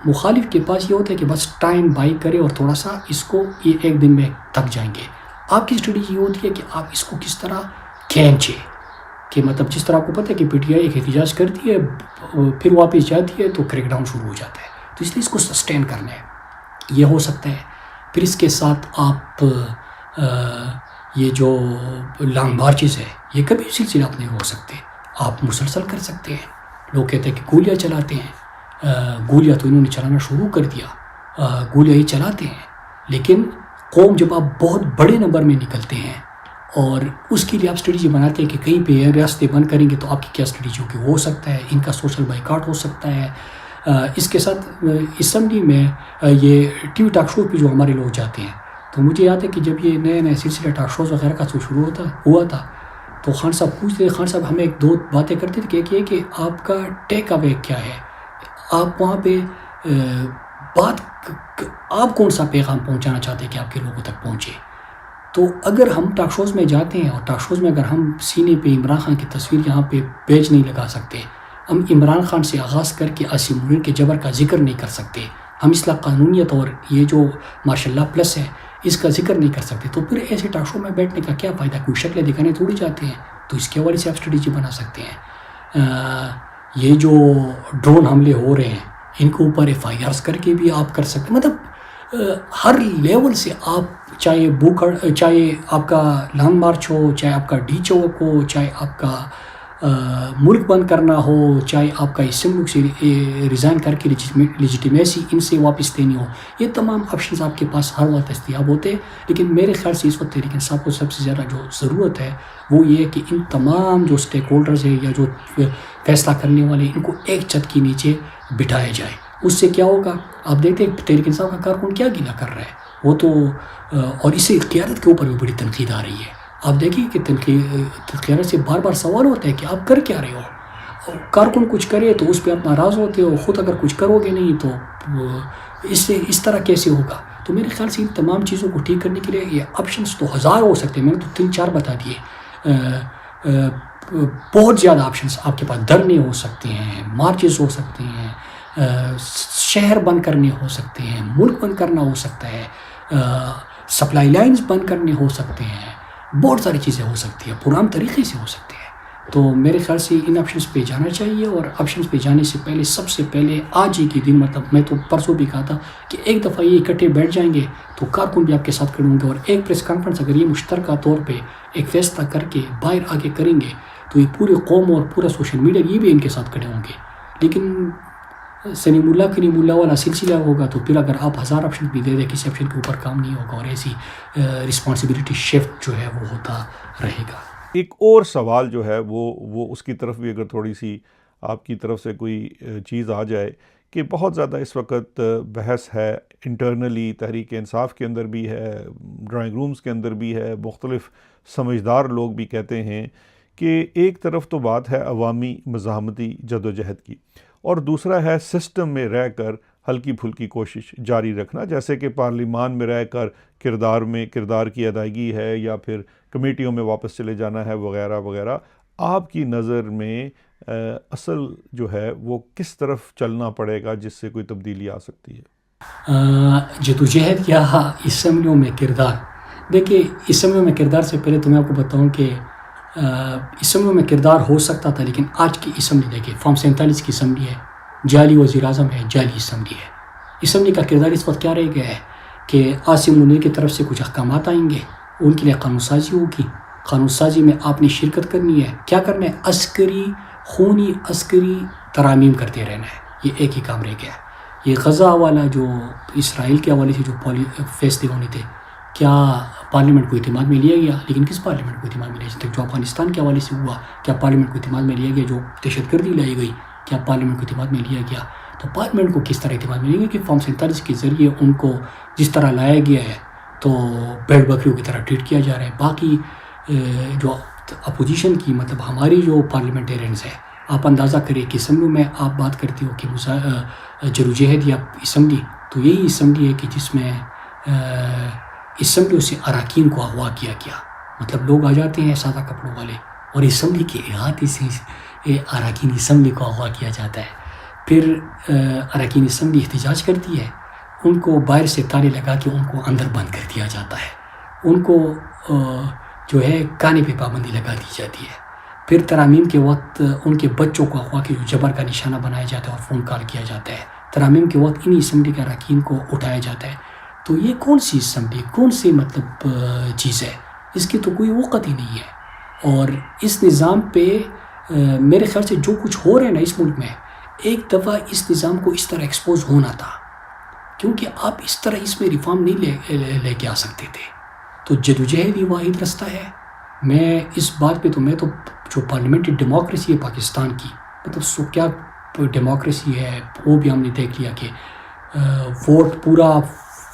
Speaker 2: مخالف کے پاس یہ ہوتا ہے کہ بس ٹائم بائی کرے اور تھوڑا سا اس کو یہ 1 دن میں تھک جائیں گے. آپ کی اسٹریٹجی یہ ہوتی ہے کہ آپ اس کو کس طرح کھینچے، کہ مطلب جس طرح آپ کو پتہ ہے کہ پی ٹی آئی ایک احتجاج کرتی ہے پھر واپس جاتی ہے تو کریک ڈاؤن شروع ہو جاتا ہے. تو اس لیے اس کو سسٹین کرنا ہے، یہ ہو سکتا ہے. پھر اس کے ساتھ آپ یہ جو لانگ مارچز ہے یہ کبھی سلسلہ آپ نہیں ہو سکتے، آپ مسلسل کر سکتے ہیں. لوگ کہتے ہیں کہ گولیاں چلاتے ہیں، گولیاں تو انہوں نے چلانا شروع کر دیا، گولیاں ہی چلاتے ہیں. لیکن قوم جب آپ بہت بڑے نمبر میں نکلتے ہیں اور اس کے لیے آپ اسٹریٹجی بناتے ہیں کہ کہیں پہ راستے بند کریں گے تو آپ کی کیا اسٹریٹجی ہوگی، وہ ہو سکتا ہے ان کا سوشل بائیکاٹ ہو سکتا ہے. اس کے ساتھ اسمبلی میں یہ ٹی وی ٹاک شو پہ جو ہمارے لوگ جاتے ہیں، تو مجھے یاد ہے کہ جب یہ نئے سلسلے ٹاک شوز وغیرہ کا شروع ہوا تھا تو خان صاحب پوچھتے، خان صاحب ہمیں 2 باتیں کرتے تھے کہ آپ کا ٹیک اوے کیا ہے، آپ وہاں پہ آپ کون سا پیغام پہنچانا چاہتے ہیں کہ آپ کے لوگوں تک پہنچے. تو اگر ہم ٹاک شوز میں جاتے ہیں اور ٹاک شوز میں اگر ہم سینے پہ عمران خان کی تصویر یہاں پہ پیج نہیں لگا سکتے، ہم عمران خان سے آغاز کر کے عاصم منیر کے جبر کا ذکر نہیں کر سکتے، ہم اصلاح قانونیت اور یہ جو ماشاء اللہ پلس ہے اس کا ذکر نہیں کر سکتے، تو پھر ایسے ٹاک شو میں بیٹھنے کا کیا فائدہ؟ کوئی شکلیں دکھانے تھوڑی جاتے ہیں. تو اس کے حوالے سے آپ اسٹریٹجی بنا سکتے ہیں. یہ جو ڈرون حملے ہو رہے ہیں ان کے اوپر FIRs کر کے بھی آپ کر سکتے ہیں. مطلب ہر لیول سے آپ چاہے آپ کا لانگ مارچ ہو، چاہے آپ کا ڈی چوک ہو، چاہے آپ کا ملک بند کرنا ہو، چاہے آپ کا اس ملک سے ریزائن کر کے لیجیٹیمیسی ان سے واپس دینی ہو، یہ تمام آپشنز آپ کے پاس ہر وقت دستیاب ہوتے ہیں. لیکن میرے خیال سے اس وقت تحریک انصاف کو سب سے زیادہ جو ضرورت ہے وہ یہ ہے کہ ان تمام جو اسٹیک ہولڈرز ہیں یا جو فیصلہ کرنے والے ان کو ایک چھت کے نیچے بٹھایا جائے. اس سے کیا ہوگا؟ آپ دیکھتے ہیں تحریک انصاف کا کارکن کیا گیلا کر رہا ہے، وہ تو اور اس سے قیادت کے اوپر بھی بڑی تنقید آ رہی ہے. آپ دیکھیں کہ قیادت سے بار بار سوال ہوتا ہے کہ آپ کر کیا رہے ہو. کارکن کچھ کرے تو اس پہ آپ ناراض ہوتے ہو، خود اگر کچھ کرو گے نہیں تو اس طرح کیسے ہوگا. تو میرے خیال سے ان تمام چیزوں کو ٹھیک کرنے کے لیے یہ آپشنس تو 1000 ہو سکتے ہیں، میں نے تو 3-4 بتا دیے. بہت زیادہ آپشنس آپ کے پاس، دھرنے ہو سکتے ہیں، مارچز ہو سکتے ہیں، شہر بند کرنے ہو سکتے ہیں، ملک بند کرنا ہو سکتا ہے، سپلائی لائنز بند کرنے ہو سکتے ہیں، بہت ساری چیزیں ہو سکتی ہیں، پرام طریقے سے ہو سکتی ہیں. تو میرے خیال سے ان آپشنس پہ جانا چاہیے، اور آپشنس پہ جانے سے پہلے سب سے پہلے آج ہی کے دن، مطلب میں تو پرسوں بھی کہا تھا کہ ایک دفعہ یہ اکٹھے بیٹھ جائیں گے تو کارکن بھی آپ کے ساتھ کھڑے ہوں گے، اور ایک پریس کانفرنس اگر یہ مشترکہ طور پہ ایک فیصلہ کر کے باہر آگے کریں گے تو یہ پوری قوم اور پورا سوشل میڈیا یہ بھی ان کے ساتھ کھڑے ہوں گے. لیکن سلیم اللہ والا سلسلہ ہوگا تو پھر اگر آپ 1000 آپشن بھی دے دیں کسی آپشن کے اوپر کام نہیں ہوگا، اور ایسی رسپانسبلٹی شفٹ جو ہے وہ ہوتا رہے گا.
Speaker 1: ایک اور سوال جو ہے وہ اس کی طرف بھی اگر تھوڑی سی آپ کی طرف سے کوئی چیز آ جائے کہ بہت زیادہ اس وقت بحث ہے انٹرنلی، تحریک انصاف کے اندر بھی ہے، ڈرائنگ رومز کے اندر بھی ہے، مختلف سمجھدار لوگ بھی کہتے ہیں کہ ایک طرف تو بات ہے عوامی مزاحمتی جدوجہد کی، اور دوسرا ہے سسٹم میں رہ کر ہلکی پھلکی کوشش جاری رکھنا، جیسے کہ پارلیمان میں رہ کر کردار کی ادائیگی ہے، یا پھر کمیٹیوں میں واپس چلے جانا ہے، وغیرہ وغیرہ. آپ کی نظر میں اصل جو ہے وہ کس طرف چلنا پڑے گا جس سے کوئی تبدیلی آ سکتی ہے؟
Speaker 2: جدوجہد یا اسمبلیوں میں کردار. دیکھیے اسمبلیوں میں کردار سے پہلے تو میں آپ کو بتاؤں کہ اسمبلیوں میں کردار ہو سکتا تھا، لیکن آج کی اسمبلی دیکھیے فارم 47 کی اسمبلی ہے، جعلی وزیر اعظم ہے، جعلی اسمبلی ہے. اسمبلی کا کردار اس وقت کیا رہ گیا ہے کہ عاصم منیر کی طرف سے کچھ احکامات آئیں گے، ان کے لیے قانون سازی ہوگی، قانون سازی میں آپ نے شرکت کرنی ہے. کیا کرنا ہے؟ خونی عسکری ترامیم کرتے رہنا ہے. یہ ایک ہی کام رہ گیا ہے. یہ غزہ والا جو اسرائیل کے حوالے سے جو فیصلے ہونے تھے، کیا پارلیمنٹ کو اعتماد میں لیا گیا؟ لیکن کس پارلیمنٹ کو اعتماد میں لیا جب تک جو افغانستان کے حوالے سے ہوا، کیا پارلیمنٹ کو اعتماد میں لیا گیا؟ جو دہشت گردی لائی گئی، کیا پارلیمنٹ کو اعتماد میں لیا گیا؟ تو پارلیمنٹ کو کس طرح اعتماد میں لیا گیا کہ فارم 47 کے ذریعے ان کو جس طرح لایا گیا ہے تو بھیڑ بکریوں کی طرح ٹریٹ کیا جا رہا ہے. باقی جو اپوزیشن کی مطلب ہماری جو پارلیمنٹیرینز ہیں، آپ اندازہ کریں کہ اسمبلیوں میں آپ بات کرتے ہو کہ جدوجہد یا اسمبلی، تو یہی اسمبلی ہے کہ جس میں اسمبلیوں سے اراکین کو اغوا کیا گیا. مطلب لوگ آ جاتے ہیں سادہ کپڑوں والے، اور اسمبلی کے احاطے سے اراکین اسمبلی کو اغوا کیا جاتا ہے. پھر اراکین اسمبلی احتجاج کرتی ہے، ان کو باہر سے تالے لگا کے ان کو اندر بند کر دیا جاتا ہے. ان کو جو ہے کانے پہ پابندی لگا دی جاتی ہے. پھر ترامیم کے وقت ان کے بچوں کو اغوا کے جو جبر کا نشانہ بنایا جاتا ہے اور فون کال کیا جاتا ہے. ترامیم کے وقت انہی اسمبلی کے اراکین کو اٹھایا جاتا ہے. تو یہ کون سی اسمبلی، کون سی مطلب چیز ہے؟ اس کی تو کوئی وقت ہی نہیں ہے. اور اس نظام پہ میرے خیال سے جو کچھ ہو رہا ہے نا اس ملک میں، ایک دفعہ اس نظام کو اس طرح ایکسپوز ہونا تھا، کیونکہ آپ اس طرح اس میں ریفارم نہیں لے کے آ سکتے تھے. تو جدوجہد ہی واحد رستہ ہے. میں اس بات پہ میں تو جو پارلیمنٹری ڈیموکریسی ہے پاکستان کی، مطلب سو کیا ڈیموکریسی ہے وہ بھی ہم نے دیکھ لیا کہ ووٹ پورا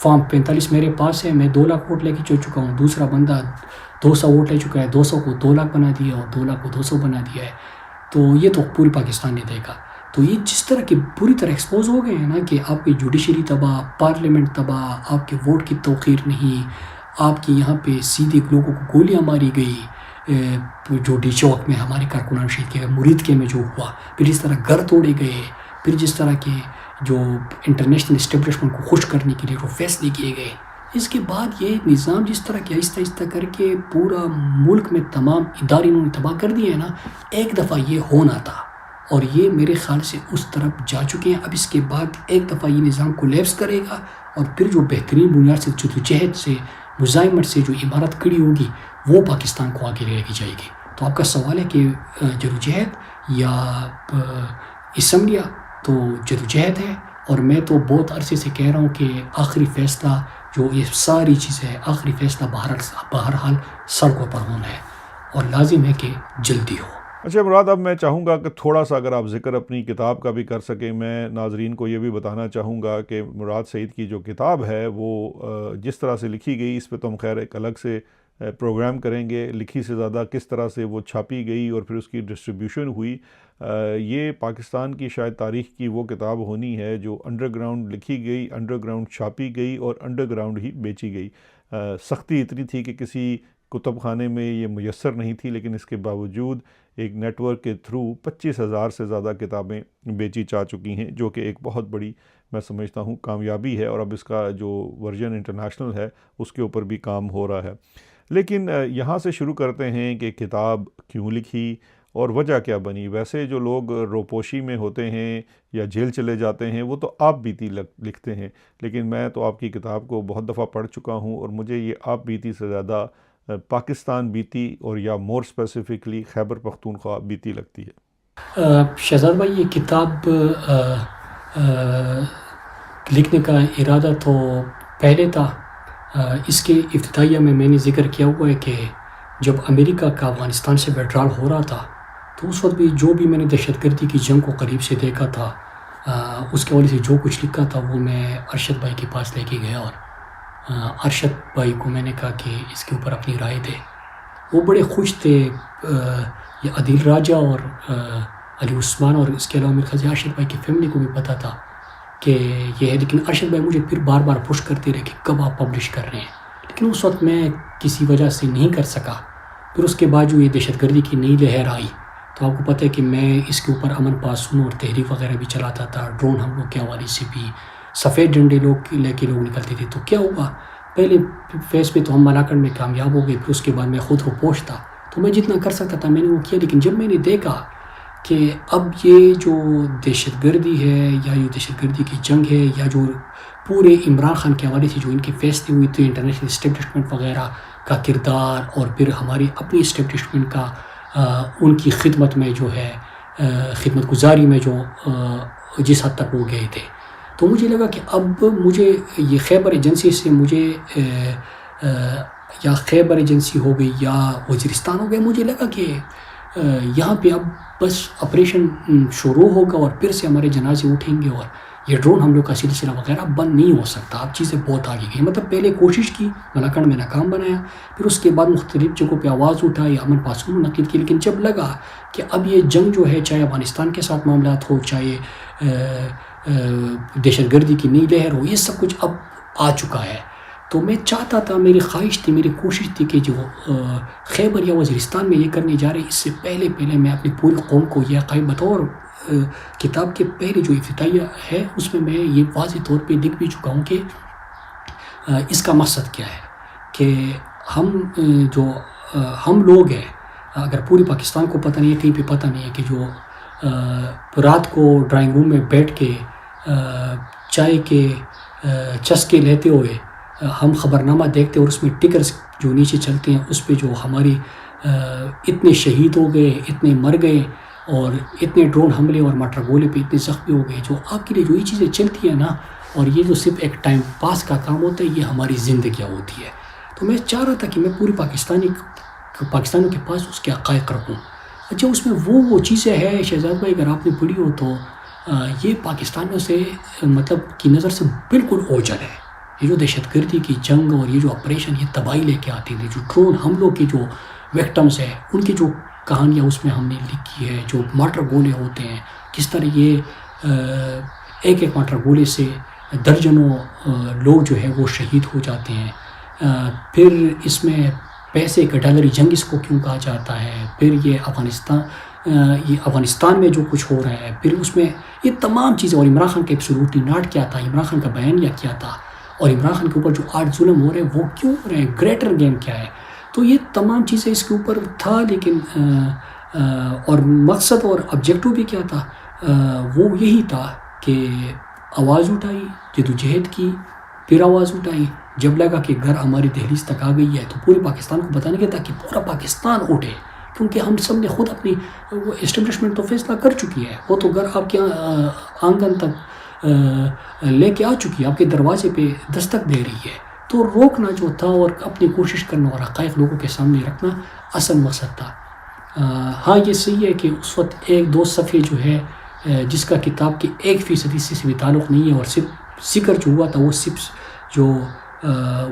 Speaker 2: فارم 45 میرے پاس ہے، میں 2 لاکھ ووٹ لے کے چل چکا ہوں، دوسرا بندہ 200 ووٹ لے چکا ہے، 200 کو 2 لاکھ بنا دیا اور 2 لاکھ کو 200 بنا دیا ہے. تو یہ تو پوری پاکستان نے دیکھا. تو یہ جس طرح کے پوری طرح ایکسپوز ہو گئے ہیں نا کہ آپ کی جوڈیشری تباہ، پارلیمنٹ تباہ، آپ کے ووٹ کی توقیر نہیں، آپ کی یہاں پہ سیدھے لوگوں کو گولیاں ماری گئی، جو ڈی چوک میں ہمارے کارکنان شہید کے مرید کے میں جو ہوا، پھر اس طرح گھر توڑے گئے، پھر جس طرح کے جو انٹرنیشنل اسٹیبلشمنٹ کو خوش کرنے کے لیے جو فیصلے کیے گئے، اس کے بعد یہ نظام جس طرح کہ آہستہ آہستہ کر کے پورا ملک میں تمام ادارے انہوں نے تباہ کر دیے ہیں نا، ایک دفعہ یہ ہونا تھا اور یہ میرے خیال سے اس طرف جا چکے ہیں. اب اس کے بعد ایک دفعہ یہ نظام کولیپس کرے گا اور پھر جو بہترین بنیاد سے جدوجہد سے مزاحمت سے جو عمارت کھڑی ہوگی وہ پاکستان کو آگے لے کے جائے گی. تو آپ کا سوال ہے کہ جدوجہد یا اسمبلیاں، تو جدوجہد ہے. اور میں تو بہت عرصے سے کہہ رہا ہوں کہ آخری فیصلہ جو یہ ساری چیزیں ہے، آخری فیصلہ بہرحال سڑکوں پر ہونا ہے اور لازم ہے کہ جلدی ہو.
Speaker 1: اچھا مراد، اب میں چاہوں گا کہ تھوڑا سا اگر آپ ذکر اپنی کتاب کا بھی کر سکیں. میں ناظرین کو یہ بھی بتانا چاہوں گا کہ مراد سعید کی جو کتاب ہے وہ جس طرح سے لکھی گئی، اس پہ تو ہم خیر ایک الگ سے پروگرام کریں گے. لکھی سے زیادہ کس طرح سے وہ چھاپی گئی اور پھر اس کی ڈسٹریبیوشن ہوئی. یہ پاکستان کی شاید تاریخ کی وہ کتاب ہونی ہے جو انڈر گراؤنڈ لکھی گئی، انڈر گراؤنڈ چھاپی گئی اور انڈر گراؤنڈ ہی بیچی گئی. سختی اتنی تھی کہ کسی کتب خانے میں یہ میسر نہیں تھی، لیکن اس کے باوجود ایک نیٹ ورک کے تھرو 25,000 سے زیادہ کتابیں بیچی جا چکی ہیں، جو کہ ایک بہت بڑی میں سمجھتا ہوں کامیابی ہے. اور اب اس کا جو ورژن انٹرنیشنل ہے اس کے اوپر بھی کام ہو رہا ہے. لیکن یہاں سے شروع کرتے ہیں کہ کتاب کیوں لکھی اور وجہ کیا بنی. ویسے جو لوگ روپوشی میں ہوتے ہیں یا جیل چلے جاتے ہیں وہ تو آپ بیتی لکھتے ہیں، لیکن میں تو آپ کی کتاب کو بہت دفعہ پڑھ چکا ہوں اور مجھے یہ آپ بیتی سے زیادہ پاکستان بیتی اور یا مور اسپیسیفکلی خیبر پختونخوا بیتی لگتی ہے.
Speaker 2: شہزاد بھائی، یہ کتاب لکھنے کا ارادہ تو پہلے تھا. اس کے ابتدائیہ میں نے ذکر کیا ہوا ہے کہ جب امریکہ کا افغانستان سے وڈرال ہو رہا تھا تو اس وقت بھی جو بھی میں نے دہشت گردی کی جنگ کو قریب سے دیکھا تھا، اس کے حوالے سے جو کچھ لکھا تھا وہ میں ارشد بھائی کے پاس لے کے گیا اور ارشد بھائی کو میں نے کہا کہ اس کے اوپر اپنی رائے دے. وہ بڑے خوش تھے. یہ عدیل راجہ اور علی عثمان اور اس کے علاوہ میرے خیال سے ارشد بھائی کی فیملی کو بھی پتہ تھا کہ یہ ہے، لیکن ارشد بھائی مجھے پھر بار بار پش کرتے رہے کہ کب آپ پبلش کر رہے ہیں، لیکن اس وقت میں کسی وجہ سے نہیں کر سکا. پھر اس کے بعد جو یہ دہشت گردی کی نئی لہر آئی تو آپ کو پتہ ہے کہ میں اس کے اوپر امن پاسون اور تحریک وغیرہ بھی چلاتا تھا. ڈرون ہم لوگ کے حوالے سے بھی سفید ڈنڈے لے کے لوگ نکلتے تھے. تو کیا ہوا، پہلے فیس پہ تو ہم ملاکنڈ میں کامیاب ہو گئے، پھر اس کے بعد میں خود روپوش تھا تو میں جتنا کر سکتا تھا میں نے وہ کیا. لیکن جب میں نے دیکھا کہ اب یہ جو دہشت گردی ہے یا یہ دہشت گردی کی جنگ ہے یا جو پورے عمران خان کے حوالے سے جو ان کے فیصلے ہوئے تھے انٹرنیشنل اسٹیبلشمنٹ وغیرہ کا کردار اور پھر ہماری اپنی اسٹیبلشمنٹ کا ان کی خدمت میں جو ہے خدمت گزاری میں جو جس حد تک وہ گئے تھے، تو مجھے لگا کہ اب مجھے یہ خیبر ایجنسی سے مجھے یا خیبر ایجنسی ہو گئی یا وزیرستان ہو گیا، مجھے لگا کہ یہاں پہ اب بس آپریشن شروع ہوگا اور پھر سے ہمارے جنازے اٹھیں گے اور یہ ڈرون حملوں کا سلسلہ وغیرہ بند نہیں ہو سکتا. اب چیزیں بہت آگے گئی. مطلب پہلے کوشش کی، ملاکنڈ میں ناکام بنایا، پھر اس کے بعد مختلف جگہوں پہ آواز اٹھائی، امن پاسون منعقد کی. لیکن جب لگا کہ اب یہ جنگ جو ہے چاہے افغانستان کے ساتھ معاملات ہو چاہے دہشت گردی کی نئی لہر ہو، یہ سب کچھ اب آ چکا ہے، تو میں چاہتا تھا، میری خواہش تھی، میری کوشش تھی کہ جو خیبر یا وزیرستان میں یہ کرنے جا رہے اس سے پہلے میں اپنی پوری قوم کو یہ عقائد بطور کتاب کے پہلے جو ابتدائیہ ہے اس میں یہ واضح طور پہ لکھ بھی چکا ہوں کہ اس کا مقصد کیا ہے کہ ہم لوگ ہیں، اگر پوری پاکستان کو پتہ نہیں ہے، کہیں پہ پتہ نہیں ہے کہ جو رات کو ڈرائنگ روم میں بیٹھ کے چائے کے چسکے لیتے ہوئے ہم خبرنامہ دیکھتے اور اس میں ٹکرز جو نیچے چلتے ہیں اس پہ جو ہماری اتنے شہید ہو گئے، اتنے مر گئے اور اتنے ڈرون حملے اور مارٹر گولے پہ اتنے زخمی ہو گئے، جو آپ کے لیے جو یہ چیزیں چلتی ہیں نا، اور یہ جو صرف ایک ٹائم پاس کا کام ہوتا ہے، یہ ہماری زندگیاں ہوتی ہے. تو میں چاہ رہا تھا کہ میں پوری پاکستانیوں کے پاس اس کے حقائق رکھوں. اچھا، اس میں وہ چیزیں ہیں شہزاد بھائی، اگر آپ نے پڑھی ہو تو یہ پاکستانیوں سے مطلب کی نظر سے بالکل اوجھل ہے. یہ جو دہشت گردی کی جنگ اور یہ جو آپریشن یہ تباہی لے کے آتے تھے، جو ڈرون حملوں کے جو وکٹمز ہیں ان کی جو کہانیاں اس میں ہم نے لکھی ہے، جو مارٹر گولے ہوتے ہیں، کس طرح یہ ایک مارٹر گولے سے درجنوں لوگ جو ہے وہ شہید ہو جاتے ہیں. پھر اس میں پیسے کا ڈالری جنگ اس کو کیوں کہا جاتا ہے، پھر یہ افغانستان میں جو کچھ ہو رہا ہے، پھر اس میں یہ تمام چیزیں، اور عمران خان کا ایبسولوٹلی ناٹ کیا تھا، عمران خان کا بیانیہ کیا تھا، اور عمران خان کے اوپر جو آج ظلم ہو رہے ہیں وہ کیوں ہو رہے ہیں، گریٹر گیم کیا ہے. تو یہ تمام چیزیں اس کے اوپر تھا. لیکن اور مقصد اور آبجیکٹو بھی کیا تھا، وہ یہی تھا کہ آواز اٹھائی، جدوجہد کی، پھر آواز اٹھائی. جب لگا کہ گھر ہماری دہلیز تک آ گئی ہے تو پورے پاکستان کو بتانے کے تاکہ پورا پاکستان اٹھے، کیونکہ ہم سب نے خود اپنی وہ اسٹیبلشمنٹ تو فیصلہ کر چکی ہے، وہ تو گھر آپ کے آنگن تک لے کے آ چکی ہے، آپ کے دروازے پہ دستک دے رہی ہے. تو روکنا جو تھا اور اپنی کوشش کرنا اور حقائق لوگوں کے سامنے رکھنا اصل مقصد تھا. ہاں یہ صحیح ہے کہ اس وقت 1-2 صفحے جو ہے جس کا کتاب کے 1% سے بھی تعلق نہیں ہے، اور صرف ذکر جو ہوا تھا وہ صرف جو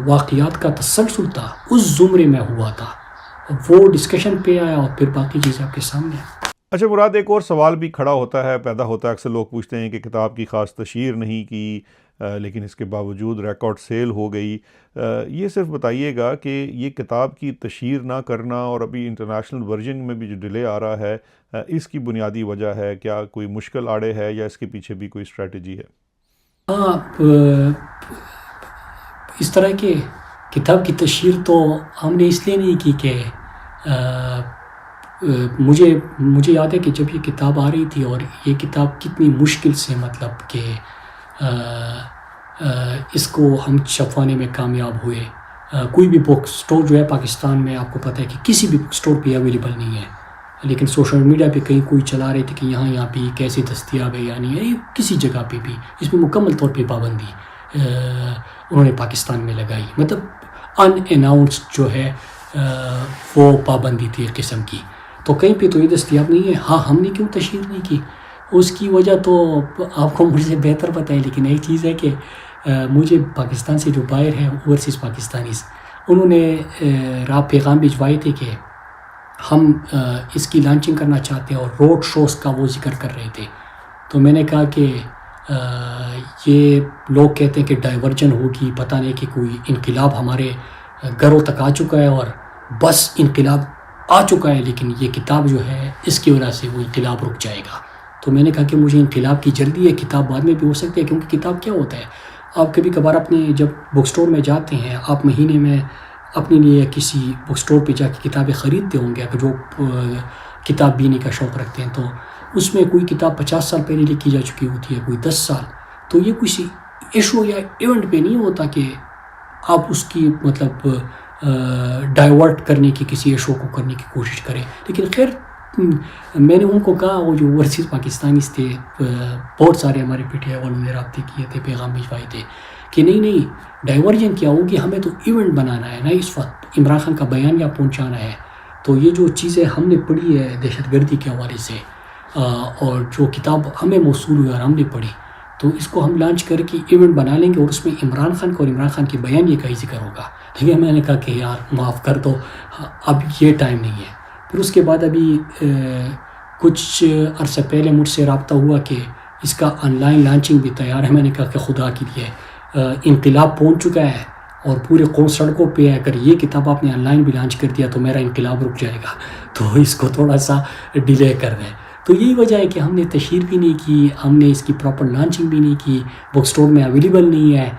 Speaker 2: واقعات کا تسلسل تھا اس زمرے میں ہوا تھا، وہ ڈسکشن پہ آیا اور پھر باقی چیزیں آپ کے سامنے آئیں.
Speaker 1: اچھا مراد، ایک اور سوال بھی کھڑا ہوتا ہے، پیدا ہوتا ہے. اکثر لوگ پوچھتے ہیں کہ کتاب کی خاص تشہیر نہیں کی لیکن اس کے باوجود ریکارڈ سیل ہو گئی. یہ صرف بتائیے گا کہ یہ کتاب کی تشہیر نہ کرنا اور ابھی انٹرنیشنل ورژن میں بھی جو ڈیلے آ رہا ہے، اس کی بنیادی وجہ ہے کیا؟ کوئی مشکل آڑے ہے یا اس کے پیچھے بھی کوئی اسٹریٹجی ہے؟
Speaker 2: اس طرح کے کتاب کی تشہیر تو ہم نے اس لیے نہیں کی کہ مجھے یاد ہے کہ جب یہ کتاب آ رہی تھی اور یہ کتاب کتنی مشکل سے مطلب کہ اس کو ہم چھپوانے میں کامیاب ہوئے. کوئی بھی بک سٹور جو ہے پاکستان میں آپ کو پتہ ہے کہ کسی بھی بک سٹور پہ اویلیبل نہیں ہے, لیکن سوشل میڈیا پہ کہیں کوئی چلا رہے تھے کہ یہاں پہ کیسے دستیاب ہے یا نہیں ہے. کسی جگہ پہ بھی اس میں مکمل طور پہ پابندی انہوں نے پاکستان میں لگائی, مطلب ان اناؤنسڈ جو ہے وہ پابندی تھی ایک قسم کی. تو کہیں پہ تو یہ دستیاب نہیں ہے. ہاں ہم نے کیوں تشہیر نہیں کی, اس کی وجہ تو آپ کو مجھ سے بہتر پتہ ہے, لیکن ایک چیز ہے کہ مجھے پاکستان سے جو باہر ہیں اوورسیز پاکستانیز, انہوں نے پیغام بھجوائے تھے کہ ہم اس کی لانچنگ کرنا چاہتے ہیں اور روڈ شوز کا وہ ذکر کر رہے تھے. تو میں نے کہا کہ یہ لوگ کہتے ہیں کہ ڈائیورجن ہوگی, پتہ نہیں کہ کوئی انقلاب ہمارے گھروں تک آ چکا ہے اور بس انقلاب آ چکا ہے, لیکن یہ کتاب جو ہے اس کی وجہ سے وہ انقلاب رک جائے گا. تو میں نے کہا کہ مجھے انقلاب کی جلدی ہے, کتاب بعد میں بھی ہو سکتی ہے, کیونکہ کتاب کیا ہوتا ہے, آپ کبھی کبھار اپنے جب بک سٹور میں جاتے ہیں, آپ مہینے میں اپنے لیے کسی بک سٹور پہ جا کے کتابیں خریدتے ہوں گے, اگر جو کتاب بینی کا شوق رکھتے ہیں, تو اس میں کوئی کتاب 50 سال پہلے لکھی جا چکی ہوتی ہے, کوئی 10 سال. تو یہ کسی ایشو یا ایونٹ پہ نہیں ہوتا کہ آپ اس کی مطلب ڈائیورٹ کرنے کی, کسی ایشو کو کرنے کی کوشش کریں. لیکن خیر میں نے ان کو کہا, وہ جو اوورسیز پاکستانیز تھے بہت سارے ہمارے PTI والوں نے رابطے کیے تھے, پیغام بھجوائے تھے کہ نہیں ڈائیورجن کیا ہوگی, ہمیں تو ایونٹ بنانا ہے نا, اس وقت عمران خان کا بیانیہ پہنچانا ہے. تو یہ جو چیزیں ہم نے پڑھی ہے دہشت گردی کے حوالے سے, اور جو کتاب ہمیں موصول ہوئی اور ہم نے پڑھی, تو اس کو ہم لانچ کر کے ایونٹ بنا لیں گے اور اس میں عمران خان کا اور عمران خان کے بیانیے کا ہی ذکر ہوگا. لیکن میں نے کہا کہ یار معاف کر دو, اب یہ ٹائم نہیں ہے. پھر اس کے بعد ابھی کچھ عرصہ پہلے مجھ سے رابطہ ہوا کہ اس کا آن لائن لانچنگ بھی تیار ہے. میں نے کہا کہ خدا کے لیے انقلاب پہنچ چکا ہے اور پورے قوم سڑکوں پہ ہے, اگر یہ کتاب آپ نے آن لائن بھی لانچ کر دیا تو میرا انقلاب رک جائے گا, تو اس کو تھوڑا سا ڈیلے کر دیں. تو یہی وجہ ہے کہ ہم نے تشہیر بھی نہیں کی, ہم نے اس کی پراپر لانچنگ بھی نہیں کی, بک سٹور میں اویلیبل نہیں ہے.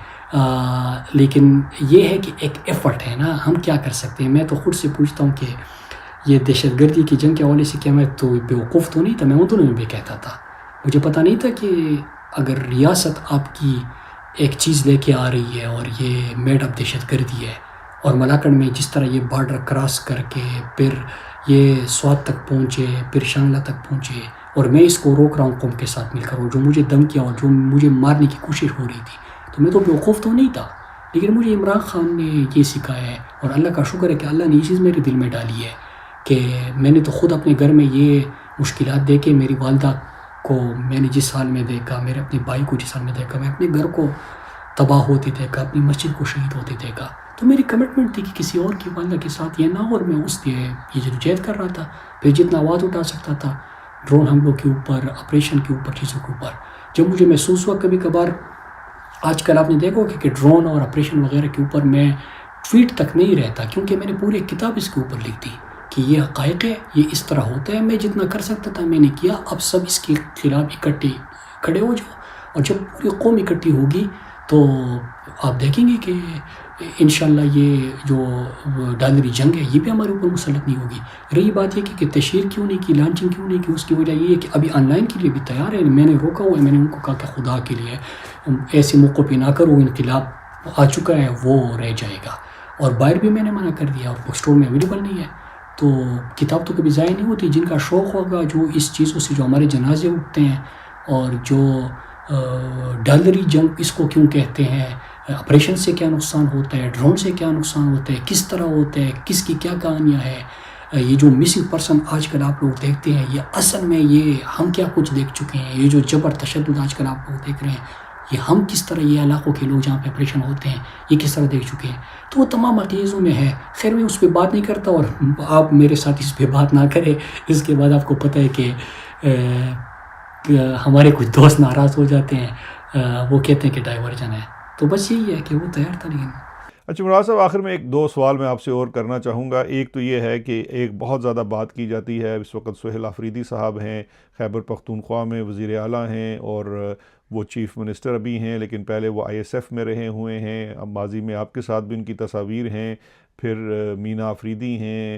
Speaker 2: لیکن یہ ہے کہ ایک ایفرٹ ہے نا, ہم کیا کر سکتے ہیں. میں تو خود سے پوچھتا ہوں کہ یہ دہشت گردی کی جنگ کے حوالے سے کیا میں تو بیوقوف تو نہیں تھا, میں اردو میں بھی کہتا تھا. مجھے پتہ نہیں تھا کہ اگر ریاست آپ کی ایک چیز لے کے آ رہی ہے اور یہ میڈ اپ دہشت گردی ہے, اور ملاکنڈ میں جس طرح یہ بارڈر کراس کر کے پھر یہ سوات تک پہنچے, پھر شانگلہ تک پہنچے, اور میں اس کو روک رہا ہوں قوم کے ساتھ مل کر, اور جو مجھے دھمکیاں اور جو مجھے مارنے کی کوشش ہو رہی تھی, تو میں تو بیوقوف تو نہیں تھا. لیکن مجھے عمران خان نے یہ سکھایا ہے, اور اللہ کا شکر ہے کہ اللہ نے یہ چیز میرے دل میں ڈالی ہے کہ میں نے تو خود اپنے گھر میں یہ مشکلات دیکھے. میری والدہ کو میں نے جس حال میں دیکھا, میرے اپنے بھائی کو جس حال میں دیکھا, میں اپنے گھر کو تباہ ہوتے دیکھا, اپنی مسجد کو شہید ہوتے دیکھا. تو میری کمٹمنٹ تھی کہ کسی اور کی والدہ کے ساتھ یہ نہ ہو, اور میں اس لیے یہ جدوجہد کر رہا تھا. پھر جتنا آواز اٹھا سکتا تھا ڈرون حملوں کے اوپر, آپریشن کے اوپر, چیزوں کے اوپر. جب مجھے محسوس ہوا کبھی کبھار, آج کل آپ نے دیکھو کہ ڈرون اور آپریشن وغیرہ کے اوپر میں ٹویٹ تک نہیں رہتا, کیونکہ میں نے پوری ایک کتاب اس کے اوپر لکھ دی کہ یہ حقائق ہے, یہ اس طرح ہوتا ہے. میں جتنا کر سکتا تھا میں نے کیا. اب سب اس کے خلاف اکٹھے کھڑے ہو جاؤ, اور جب پوری قوم اکٹھی ہوگی تو آپ دیکھیں گے کہ انشاءاللہ یہ جو ڈالری جنگ ہے یہ بھی ہمارے اوپر مسلط نہیں ہوگی. رہی بات یہ کہ تشہیر کیوں نہیں کی, لانچنگ کیوں نہیں کی, اس کی وجہ یہ ہے کہ ابھی آن لائن کے لیے بھی تیار ہے. میں نے روکا ہوا ہے, میں نے ان کو کہا کہ خدا کے لیے ایسے موقع پہ نہ کرو, انقلاب آ چکا ہے وہ رہ جائے گا. اور باہر بھی میں نے منع کر دیا, اور بک سٹور میں اویلیبل نہیں ہے. تو کتاب تو کبھی ضائع نہیں ہوتی. جن کا شوق ہوگا, جو اس چیزوں سے جو ہمارے جنازے اٹھتے ہیں, اور جو ڈالری جنگ اس کو کیوں کہتے ہیں, آپریشن سے کیا نقصان ہوتا ہے, ڈرون سے کیا نقصان ہوتا ہے, کس طرح ہوتا ہے, کس کی کیا کہانیاں ہیں, یہ جو مسنگ پرسن آج کل آپ لوگ دیکھتے ہیں, یہ اصل میں یہ ہم کیا کچھ دیکھ چکے ہیں. یہ جو جبر تشدد آج کل آپ لوگ دیکھ رہے ہیں, یہ ہم کس طرح, یہ علاقوں کے لوگ جہاں پہ آپریشن ہوتے ہیں یہ کس طرح دیکھ چکے ہیں. تو وہ تمام عقیدوں میں ہے. خیر میں اس پہ بات نہیں کرتا, اور آپ میرے ساتھ اس پہ بات نہ کریں. اس کے بعد آپ کو پتہ ہے کہ ہمارے کچھ دوست ناراض ہو جاتے ہیں, وہ کہتے ہیں کہ ڈائیورجن ہے. تو بس یہی ہے کہ وہ تیار تھا. لیکن
Speaker 1: اچھا مراد صاحب, آخر میں ایک دو سوال میں آپ سے اور کرنا چاہوں گا. ایک تو یہ ہے کہ ایک بہت زیادہ بات کی جاتی ہے, اس وقت سہیل آفریدی صاحب ہیں, خیبر پختونخوا میں وزیر اعلیٰ ہیں, اور وہ چیف منسٹر ابھی ہیں لیکن پہلے وہ ISF میں رہے ہوئے ہیں. اب ماضی میں آپ کے ساتھ بھی ان کی تصاویر ہیں. پھر مینا آفریدی ہیں,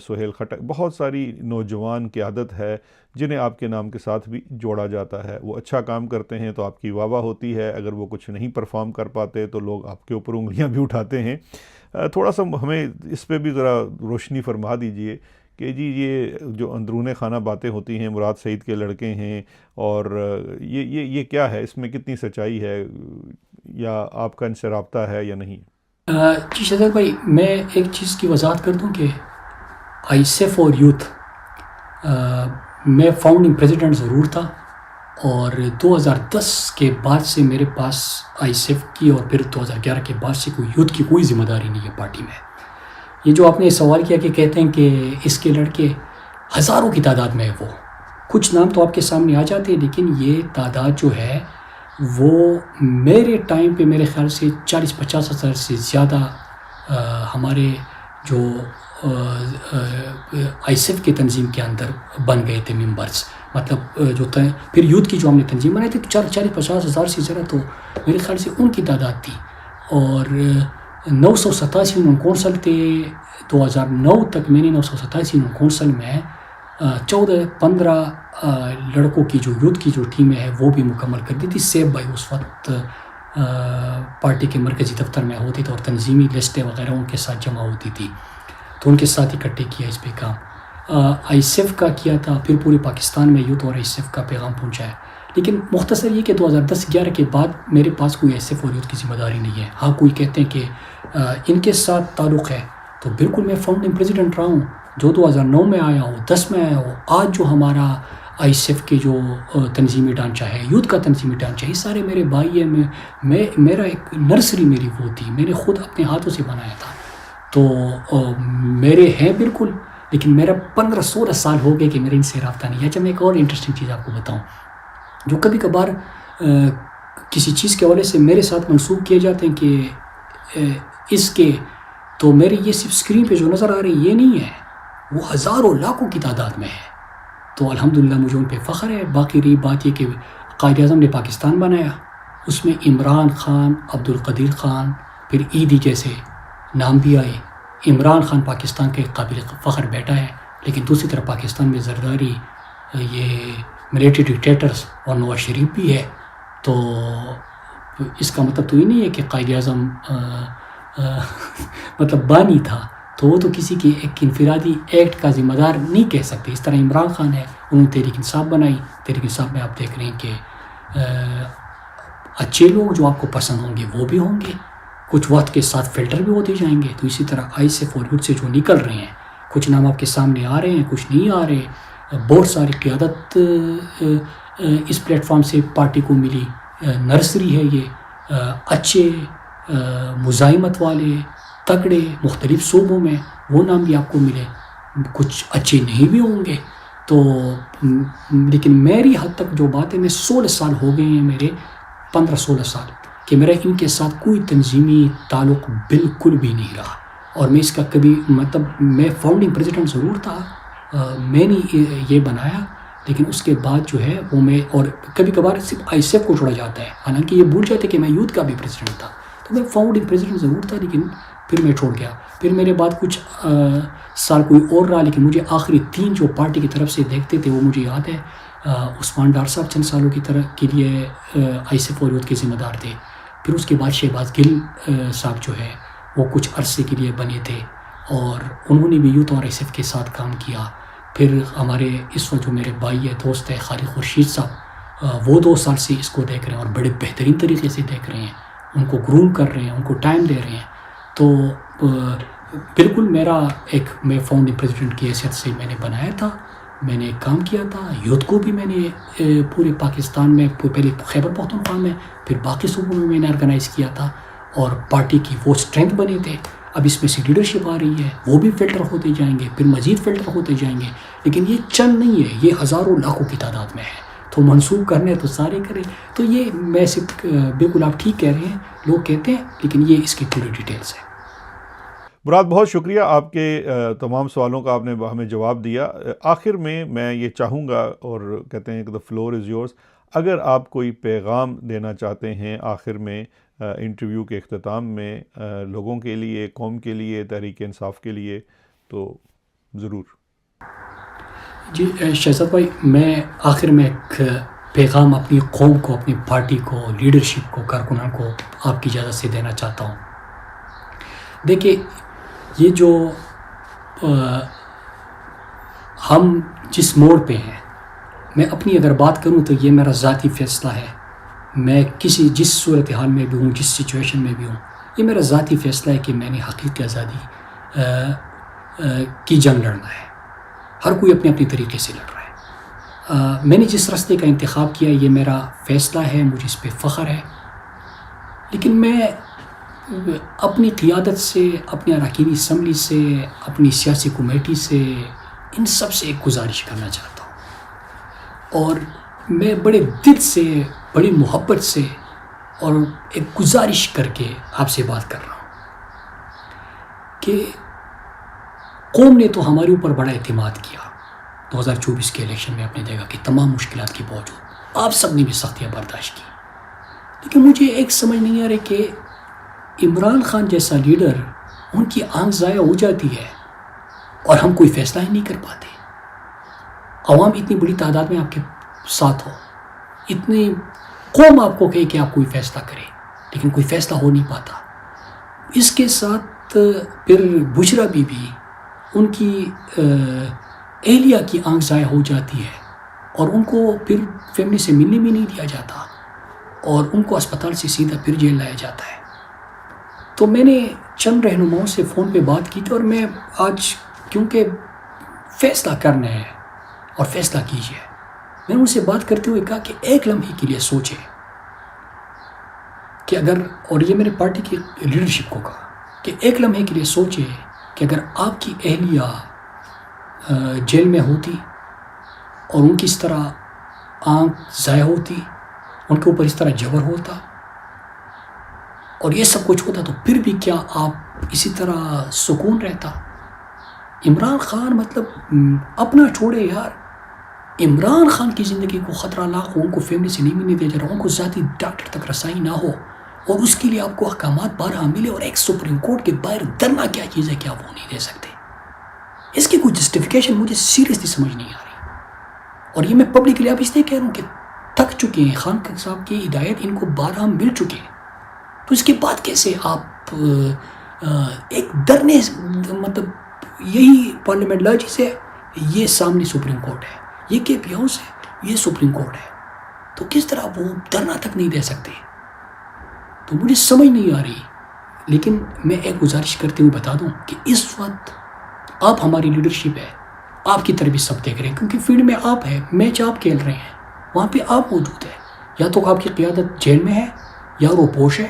Speaker 1: سہیل خٹک, بہت ساری نوجوان قیادت ہے جنہیں آپ کے نام کے ساتھ بھی جوڑا جاتا ہے. وہ اچھا کام کرتے ہیں تو آپ کی واہ واہ ہوتی ہے, اگر وہ کچھ نہیں پرفارم کر پاتے تو لوگ آپ کے اوپر انگلیاں بھی اٹھاتے ہیں. تھوڑا سا ہمیں اس پہ بھی ذرا روشنی فرما دیجئے کہ جی یہ جو اندرون خانہ باتیں ہوتی ہیں, مراد سعید کے لڑکے ہیں, اور یہ کیا ہے, اس میں کتنی سچائی ہے, یا آپ کا ان سے رابطہ ہے یا نہیں؟
Speaker 2: جی شہزاد بھائی, میں ایک چیز کی وضاحت کر دوں کہ ISF اور یوتھ میں فاؤنڈنگ پریزیڈنٹ ضرور تھا, اور 2010 کے بعد سے میرے پاس ISF کی اور پھر 2011 کے بعد سے کوئی یوتھ کی کوئی ذمہ داری نہیں ہے پارٹی میں. یہ جو آپ نے سوال کیا کہ کہتے ہیں کہ اس کے لڑکے ہزاروں کی تعداد میں ہے, وہ کچھ نام تو آپ کے سامنے آ جاتے ہیں, لیکن یہ تعداد جو ہے وہ میرے ٹائم پہ میرے خیال سے 40-50 ہزار سے زیادہ ہمارے جو ISF کی تنظیم کے اندر بن گئے تھے ممبرس. مطلب جو پھر یوتھ کی جو ہم نے تنظیم بنائی تھی تو 40-50 ہزار سے زیادہ تو میرے خیال سے ان کی تعداد تھی. اور 987 ان کونسل تھے 2009 تک. میں نے 987 ان کونسل میں 14-15 لڑکوں کی جو یوتھ کی جو ٹیمیں ہیں وہ بھی مکمل کر دی تھی. سیب بھائی اس وقت پارٹی کے مرکزی دفتر میں ہوتے تھے اور تنظیمی لسٹیں وغیرہ ان کے ساتھ جمع ہوتی تھی, تو ان کے ساتھ اکٹھے کیا اس پہ کام. ISF کا کیا تھا, پھر پورے پاکستان میں یوتھ اور ISF کا پیغام پہنچایا. لیکن مختصر یہ کہ 2010-11 کے بعد میرے پاس کوئی ISF اور یوتھ کی ذمہ داری نہیں ہے. ہاں کوئی کہتے ہیں کہ ان کے ساتھ تعلق ہے, تو بالکل میں فاؤنڈنگ پریزیڈنٹ رہا ہوں, جو 2009 میں آیا ہو, 10 میں آیا ہو. آج جو ہمارا ISF کے جو تنظیمی ڈھانچہ ہے, یوتھ کا تنظیمی ڈھانچہ ہے, یہ سارے میرے بھائی ہیں. میرا ایک نرسری میری وہ تھی, میں نے خود اپنے ہاتھوں سے بنایا تھا. تو میرے ہیں بالکل, لیکن میرا 15-16 سال ہو گئے کہ میرے ان سے رابطہ نہیں ہے. اچھا میں ایک اور انٹرسٹنگ چیز آپ کو بتاؤں, جو کبھی کبھار کسی چیز کے حوالے سے میرے ساتھ منسوخ کیے جاتے ہیں کہ اس کے, تو میرے یہ صرف اسکرین پہ جو نظر آ رہی یہ نہیں ہے, وہ ہزاروں لاکھوں کی تعداد میں ہے. تو الحمدللہ مجھے ان پہ فخر ہے. باقی رہی بات یہ کہ قائد اعظم نے پاکستان بنایا, اس میں عمران خان, عبدالقدیر خان, پھر ایدی جیسے نام بھی آئے. عمران خان پاکستان کے قابل فخر بیٹا ہے, لیکن دوسری طرف پاکستان میں زرداری, یہ ملیٹری ڈکٹیٹرز اور نواز شریف بھی ہے. تو اس کا مطلب تو یہ نہیں ہے کہ قائد اعظم مطلب بانی تھا, تو وہ تو کسی کے ایک انفرادی ایکٹ کا ذمہ دار نہیں کہہ سکتے. اس طرح عمران خان ہے, انہوں نے تحریک انصاف بنائی. تحریک انصاف میں آپ دیکھ رہے ہیں کہ اچھے لوگ جو آپ کو پسند ہوں گے وہ بھی ہوں گے, کچھ وقت کے ساتھ فلٹر بھی ہوتے جائیں گے. تو اسی طرح ISF اور یوتھ سے جو نکل رہے ہیں, کچھ نام آپ کے سامنے آ رہے ہیں, کچھ نہیں آ رہے. بہت ساری قیادت اس پلیٹ فارم سے پارٹی کو ملی. نرسری ہے یہ, اچھے مزاحمت والے تگڑے مختلف صوبوں میں وہ نام بھی آپ کو ملے. کچھ اچھے نہیں بھی ہوں گے. تو لیکن میری حد تک جو بات ہے, میں 16 سال ہو گئے ہیں, میرے 15-16 سال کہ میرا ان کے ساتھ کوئی تنظیمی تعلق بالکل بھی نہیں رہا. اور میں اس کا کبھی مطلب میں فاؤنڈنگ پریزیڈنٹ ضرور تھا, میں نے یہ بنایا, لیکن اس کے بعد جو ہے وہ میں, اور کبھی کبھار صرف ISF کو چھوڑا جاتا ہے, حالانکہ یہ بھول جاتے کہ میں یوتھ کا بھی پریزیڈنٹ تھا. تو میں فاؤنڈنگ پریزیڈنٹ ضرور تھا, لیکن پھر میں چھوڑ گیا. پھر میرے بعد کچھ سال کوئی اور رہا, لیکن مجھے آخری 3 جو پارٹی کی طرف سے دیکھتے تھے وہ مجھے یاد ہے. عثمان ڈار صاحب چند سالوں کی طرح کے لیے ISF اور یوتھ کے ذمہ دار تھے. پھر اس کے بعد شہباز گل صاحب جو ہے وہ کچھ عرصے کے لیے بنے تھے, اور انہوں نے بھی یوتھ اور ISF کے ساتھ کام کیا. پھر ہمارے اس وقت جو میرے بھائی ہے, دوست ہے, خالد خورشید صاحب, وہ 2 سال سے اس کو دیکھ رہے ہیں اور بڑے بہترین طریقے سے دیکھ رہے ہیں, ان کو گروم کر رہے ہیں, ان کو ٹائم دے رہے ہیں. تو بالکل میرا ایک, میں فاؤنڈنگ پریزیڈنٹ کی حیثیت سے میں نے بنایا تھا, میں نے کام کیا تھا. یوتھ کو بھی میں نے پورے پاکستان میں, پہلے خیبر پختونخوا میں, پھر باقی صوبوں میں نے آرگنائز کیا تھا, اور پارٹی کی وہ اسٹرینتھ بنے تھے. اب اس میں سے لیڈرشپ آ رہی ہے, وہ بھی فلٹر ہوتے جائیں گے, پھر مزید فلٹر ہوتے جائیں گے. لیکن یہ چند نہیں ہے, یہ ہزاروں لاکھوں کی تعداد میں ہے. تو منسوخ کرنے تو سارے کریں. تو یہ میں صرف بالکل آپ ٹھیک کہہ رہے ہیں, لوگ کہتے ہیں, لیکن یہ اس کی پوری ڈیٹیلز ہے.
Speaker 1: مراد بہت شکریہ, آپ کے تمام سوالوں کا آپ نے ہمیں جواب دیا. آخر میں یہ چاہوں گا, اور کہتے ہیں کہ the floor is yours, اگر آپ کوئی پیغام دینا چاہتے ہیں آخر میں انٹرویو کے اختتام میں لوگوں کے لیے، قوم کے لیے، تحریک انصاف کے لیے، تو ضرور.
Speaker 2: جی شہزاد بھائی، میں آخر میں ایک پیغام اپنی قوم کو، اپنی پارٹی کو، لیڈرشپ کو، کارکنان کو آپ کی اجازت سے دینا چاہتا ہوں. دیکھیے، یہ جو ہم جس موڑ پہ ہیں، میں اپنی اگر بات کروں تو یہ میرا ذاتی فیصلہ ہے. میں جس صورتحال میں بھی ہوں، جس سچویشن میں بھی ہوں، یہ میرا ذاتی فیصلہ ہے کہ میں نے حقیقی آزادی کی جنگ لڑنا ہے. ہر کوئی اپنے اپنے طریقے سے لڑ رہا ہے. میں نے جس راستے کا انتخاب کیا یہ میرا فیصلہ ہے، مجھے اس پہ فخر ہے. لیکن میں اپنی قیادت سے، اپنے اراکین اسمبلی سے، اپنی سیاسی کمیٹی سے، ان سب سے ایک گزارش کرنا چاہتا ہوں، اور میں بڑے دل سے، بڑی محبت سے اور ایک گزارش کر کے آپ سے بات کر رہا ہوں کہ قوم نے تو ہمارے اوپر بڑا اعتماد کیا. 2024 کے الیکشن میں آپ نے دیکھا کہ تمام مشکلات کے باوجود آپ سب نے بھی سختیاں برداشت کی. لیکن مجھے ایک سمجھ نہیں آ رہی کہ عمران خان جیسا لیڈر، ان کی آنکھ ضائع ہو جاتی ہے اور ہم کوئی فیصلہ ہی نہیں کر پاتے. عوام اتنی بڑی تعداد میں آپ کے ساتھ ہو، اتنی قوم آپ کو کہے کہ آپ کوئی فیصلہ کریں، لیکن کوئی فیصلہ ہو نہیں پاتا. اس کے ساتھ پھر بشرا بی بی، ان کی اہلیہ کی آنکھ ضائع ہو جاتی ہے اور ان کو پھر فیملی سے ملنے بھی نہیں دیا جاتا اور ان کو اسپتال سے سیدھا پھر جیل لایا جاتا ہے. تو میں نے چند رہنماؤں سے فون پہ بات کی تھی، اور میں آج کیونکہ فیصلہ کرنا ہے اور فیصلہ کیجیے، میں نے ان سے بات کرتے ہوئے کہا کہ ایک لمحے کے لیے سوچیں کہ اگر، اور یہ میرے پارٹی کی لیڈرشپ کو کہا کہ ایک لمحے کے لیے سوچیں کہ اگر آپ کی اہلیہ جیل میں ہوتی اور ان کی اس طرح آنکھ ضائع ہوتی، ان کے اوپر اس طرح جبر ہوتا اور یہ سب کچھ ہوتا، تو پھر بھی کیا آپ اسی طرح سکون رہتا؟ عمران خان مطلب اپنا چھوڑے یار، عمران خان کی زندگی کو خطرہ لاحق ہو، ان کو فیملی سے نہیں ملنے دیا جا رہا، ان کو ذاتی ڈاکٹر تک رسائی نہ ہو، اور اس کے لیے آپ کو احکامات بارہا ملے، اور ایک سپریم کورٹ کے باہر دھرنا کیا چیز ہے کہ آپ وہ نہیں دے سکتے. اس کی کوئی جسٹیفیکیشن مجھے سیریسلی سمجھ نہیں آ رہی. اور یہ میں پبلکلی آپ اس لیے کہہ رہا ہوں کہ تھک چکے ہیں. خان صاحب کی ہدایت ان کو بارہا مل چکے ہیں، تو اس کے بعد کیسے آپ ایک دھرنے، مطلب یہی پارلیمنٹ لاجی سے، یہ سامنے سپریم کورٹ ہے، یہ کے پی ہاؤس ہے، یہ سپریم کورٹ ہے، تو کس طرح وہ دھرنا تک نہیں دے سکتے؟ تو مجھے سمجھ نہیں آ رہی. لیکن میں ایک گزارش کرتے ہوئے بتا دوں کہ اس وقت آپ ہماری لیڈرشپ ہے، آپ کی طرف بھی سب دیکھ رہے ہیں، کیونکہ فیلڈ میں آپ ہیں، میچ آپ کھیل رہے ہیں، وہاں پہ آپ موجود ہیں. یا تو آپ کی قیادت جیل میں ہے، یا روپوش ہے،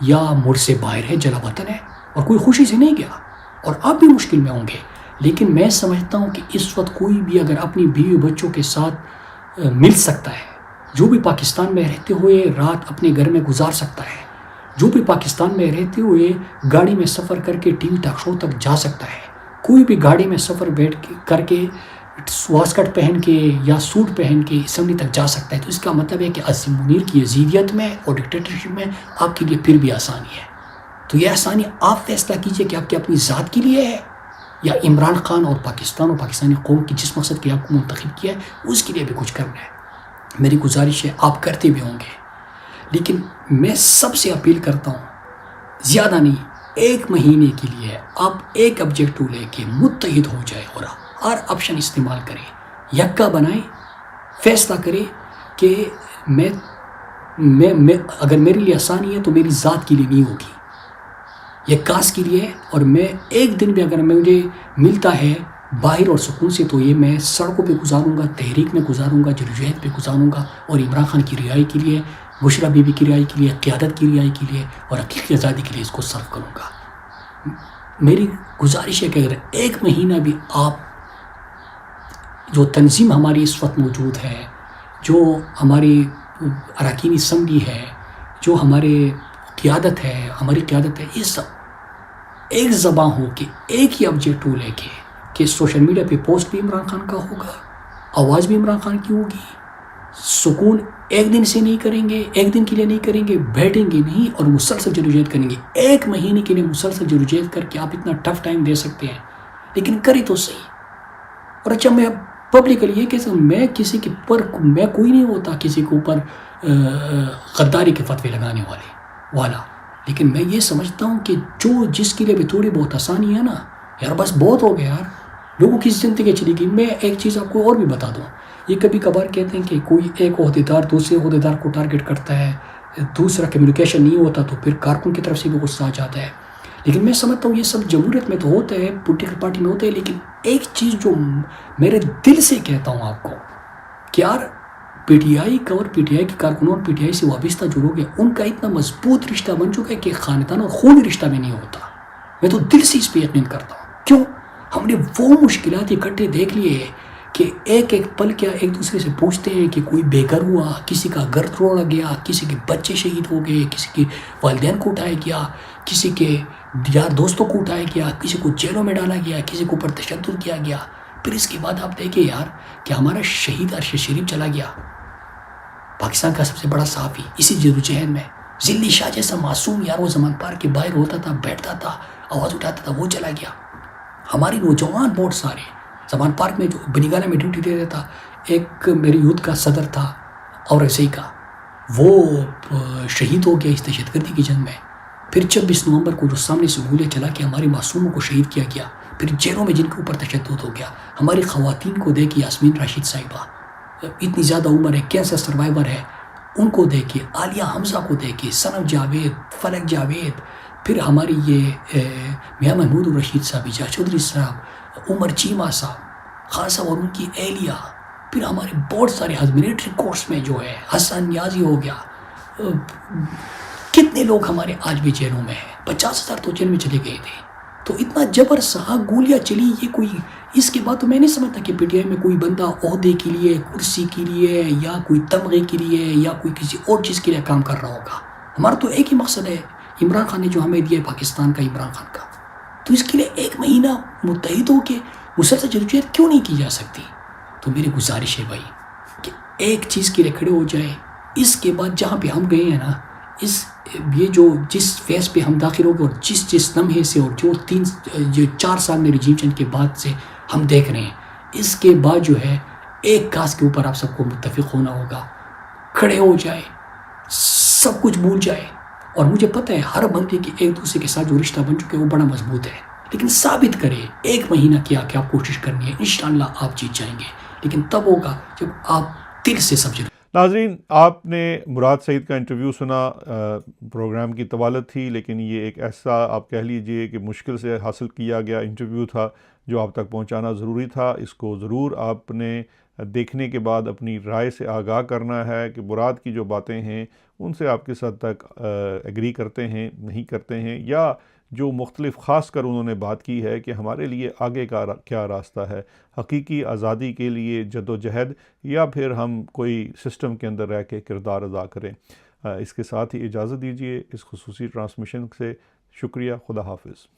Speaker 2: یا ملک سے باہر ہے، جلا وطن ہے، اور کوئی خوشی سے نہیں گیا، اور آپ بھی مشکل میں ہوں گے. لیکن میں سمجھتا ہوں کہ اس وقت کوئی بھی اگر اپنی بیوی بچوں کے ساتھ مل سکتا ہے، جو بھی پاکستان میں رہتے ہوئے رات اپنے گھر میں گزار سکتا ہے، جو بھی پاکستان میں رہتے ہوئے گاڑی میں سفر کر کے ٹی وی ٹاک شو تک جا سکتا ہے، کوئی بھی گاڑی میں سفر کر کے واسکٹ پہن کے یا سوٹ پہن کے اسمبلی تک جا سکتا ہے، تو اس کا مطلب ہے کہ عظیم منیر کی یزیدیت میں اور ڈکٹیٹرشپ میں آپ کے لیے پھر بھی آسانی ہے. تو یہ آسانی آپ فیصلہ کیجئے کہ آپ کی اپنی ذات کے لیے ہے، یا عمران خان اور پاکستان اور پاکستانی قوم کی جس مقصد کے آپ کو منتخب کیا ہے اس کے لیے بھی کچھ کرنا ہے. میری گزارش ہے، آپ کرتے بھی ہوں گے، لیکن میں سب سے اپیل کرتا ہوں، زیادہ نہیں، 1 مہینے کے لیے آپ ایک آبجیکٹو لے کے متحد ہو جائے اور ہر آپشن استعمال کریں، یکا بنائیں، فیصلہ کریں کہ میں اگر میرے لیے آسانی ہے تو میری ذات کے لیے نہیں ہوگی، یہ کاس کے لیے ہے. اور میں ایک دن بھی اگر مجھے ملتا ہے باہر اور سکون سے، تو یہ میں سڑکوں پہ گزاروں گا، تحریک میں گزاروں گا، جدوجہد پہ گزاروں گا، اور عمران خان کی رہائی کے لیے، بشرا بی بی کی رہائی کے لیے، قیادت کی رہائی کے لیے اور حقیقی آزادی کے لیے اس کو صرف کروں گا. میری گزارش ہے کہ اگر 1 مہینہ بھی آپ، جو تنظیم ہماری اس وقت موجود ہے، جو ہماری اراکین اسمبلی ہے، جو ہمارے قیادت ہے، ہماری قیادت ہے، یہ سب ایک زبان ہو کے ایک ہی آبجیکٹو لے کے کہ سوشل میڈیا پہ پوسٹ بھی عمران خان کا ہوگا، آواز بھی عمران خان کی ہوگی، سکون ایک دن سے نہیں کریں گے، ایک دن کے لیے نہیں کریں گے، بیٹھیں گے نہیں اور مسلسل جدوجہد کریں گے. 1 مہینے کے لیے مسلسل جدوجہد کر کے آپ اتنا ٹف ٹائم دے سکتے ہیں، لیکن کریں تو صحیح. اور اچھا میں پبلکلی یہ کہتا ہوں، میں کسی کے پر میں کوئی نہیں ہوتا کسی کے اوپر غداری کے فتوے لگانے والا، لیکن میں یہ سمجھتا ہوں کہ جو جس کے لیے بھی تھوڑی بہت آسانی ہے نا یار، بس بہت ہو گیا یار، لوگوں کی زندگی چلی گئی. میں ایک چیز آپ کو اور بھی بتا دوں، یہ کبھی کبھار کہتے ہیں کہ کوئی ایک عہدیدار دوسرے عہدیدار کو ٹارگٹ کرتا ہے، دوسرا کمیونیکیشن نہیں ہوتا تو پھر کارکن کی طرف سے بھی غصہ آ جاتا ہے. لیکن میں سمجھتا ہوں یہ سب جمہوریت میں تو ہوتا ہے، پولیٹیکل پارٹی میں ہوتا ہے، لیکن ایک چیز جو میرے دل سے کہتا ہوں آپ کو کہ یار پی ٹی آئی کا اور پی ٹی آئی کے کارکنوں اور پی ٹی آئی سے وابستہ جو لوگ ہیں ان کا اتنا مضبوط رشتہ بن چکا ہے کہ خاندان اور خونی رشتہ میں نہیں ہوتا. میں تو دل سے اس پہ یقین کرتا ہوں. کیوں؟ ہم نے وہ مشکلات اکٹھے دیکھ لیے کہ ایک ایک پل کیا ایک دوسرے سے پوچھتے ہیں کہ کوئی بے گھر ہوا، کسی کا گھر توڑا گیا، کسی کے بچے شہید ہو گئے، کسی کے والدین کو اٹھایا گیا، کسی کے یار دوستوں کو اٹھایا گیا، کسی کو جیلوں میں ڈالا گیا، کسی کے اوپر تشدد کیا گیا. پھر اس کے بعد آپ دیکھیں یار کہ ہمارا شہید ارشد شریف چلا گیا، پاکستان کا سب سے بڑا صحافی، اسی جدوجہد میں. ذلی شاہ جیسا معصوم یار وہ زمان پارک کے باہر ہوتا تھا، بیٹھتا تھا، آواز اٹھاتا تھا، وہ چلا گیا. ہماری نوجوان بہت سارے زمان پارک میں جو بنیگالہ میں ڈیوٹی دے رہا تھا، ایک میری یوتھ کا صدر تھا اور ایسے ہی کا، وہ شہید ہو گیا اس دہشت گردی کی جنگ میں. پھر 26 نومبر کو جو سامنے سے گولیاں چلا کے ہمارے معصوموں کو شہید کیا گیا، پھر جیلوں میں جن کے اوپر تشدد ہو گیا. ہماری خواتین کو دیکھی، یاسمین راشد صاحبہ اتنی زیادہ عمر ہے، کینسر سروائیور ہے، ان کو دیکھیے، عالیہ حمزہ کو دیکھیے، صنم جاوید، فلک جاوید، پھر ہماری یہ میاں محمود الرشید صاحب، اجاز چودھری صاحب، عمر چیمہ صاحب، خان صاحب اور ان کی اہلیہ، پھر ہمارے بہت سارے ملٹری کورس میں جو ہے حسن نیازی ہو گیا. کتنے لوگ ہمارے آج بھی جیلوں میں ہیں، 50,000 تو جیل میں چلے گئے تھے. تو اتنا جبر سہا گولیاں چلی، یہ کوئی اس کے بعد تو میں نہیں سمجھتا کہ پی ٹی آئی میں کوئی بندہ عہدے کے لیے، کرسی کے لیے، یا کوئی تمغے کے لیے، یا کوئی کسی اور چیز کے لیے کام کر رہا ہوگا. ہمارا تو ایک ہی مقصد ہے، عمران خان نے جو ہمیں دیا ہے پاکستان کا، عمران خان کا، تو اس کے لیے 1 مہینہ متحد ہو کے مسلسل جدوجہد کیوں نہیں کی جا سکتی؟ تو میری گزارش ہے بھائی کہ ایک چیز کے لیے کھڑے ہو جائے. اس کے بعد جہاں پہ ہم گئے ہیں نا، یہ جو جس فیز پہ ہم داخل ہو گئے اور جس لمحے سے اور جو 4 سال میں رجیم چینج کے بعد سے ہم دیکھ رہے ہیں، اس کے بعد جو ہے ایک کاس کے اوپر آپ سب کو متفق ہونا ہوگا، کھڑے ہو جائے، سب کچھ بھول جائے. اور مجھے پتہ ہے ہر بندے کے ایک دوسرے کے ساتھ جو رشتہ بن چکے وہ بڑا مضبوط ہے، لیکن ثابت کرے 1 مہینہ کیا کہ آپ کوشش کرنی ہے، انشاءاللہ آپ جیت جائیں گے. لیکن تب ہوگا جب آپ دل سے سمجھیں.
Speaker 1: ناظرین، آپ نے مراد سعید کا انٹرویو سنا. پروگرام کی طوالت تھی، لیکن یہ ایک ایسا آپ کہہ لیجئے کہ مشکل سے حاصل کیا گیا انٹرویو تھا جو آپ تک پہنچانا ضروری تھا. اس کو ضرور آپ نے دیکھنے کے بعد اپنی رائے سے آگاہ کرنا ہے کہ مراد کی جو باتیں ہیں ان سے آپ کس حد تک ایگری کرتے ہیں، نہیں کرتے ہیں، یا جو مختلف خاص کر انہوں نے بات کی ہے کہ ہمارے لیے آگے کا کیا راستہ ہے، حقیقی آزادی کے لیے جد و جہد، یا پھر ہم کوئی سسٹم کے اندر رہ کے کردار ادا کریں. اس کے ساتھ ہی اجازت دیجیے اس خصوصی ٹرانسمیشن سے. شکریہ. خدا حافظ.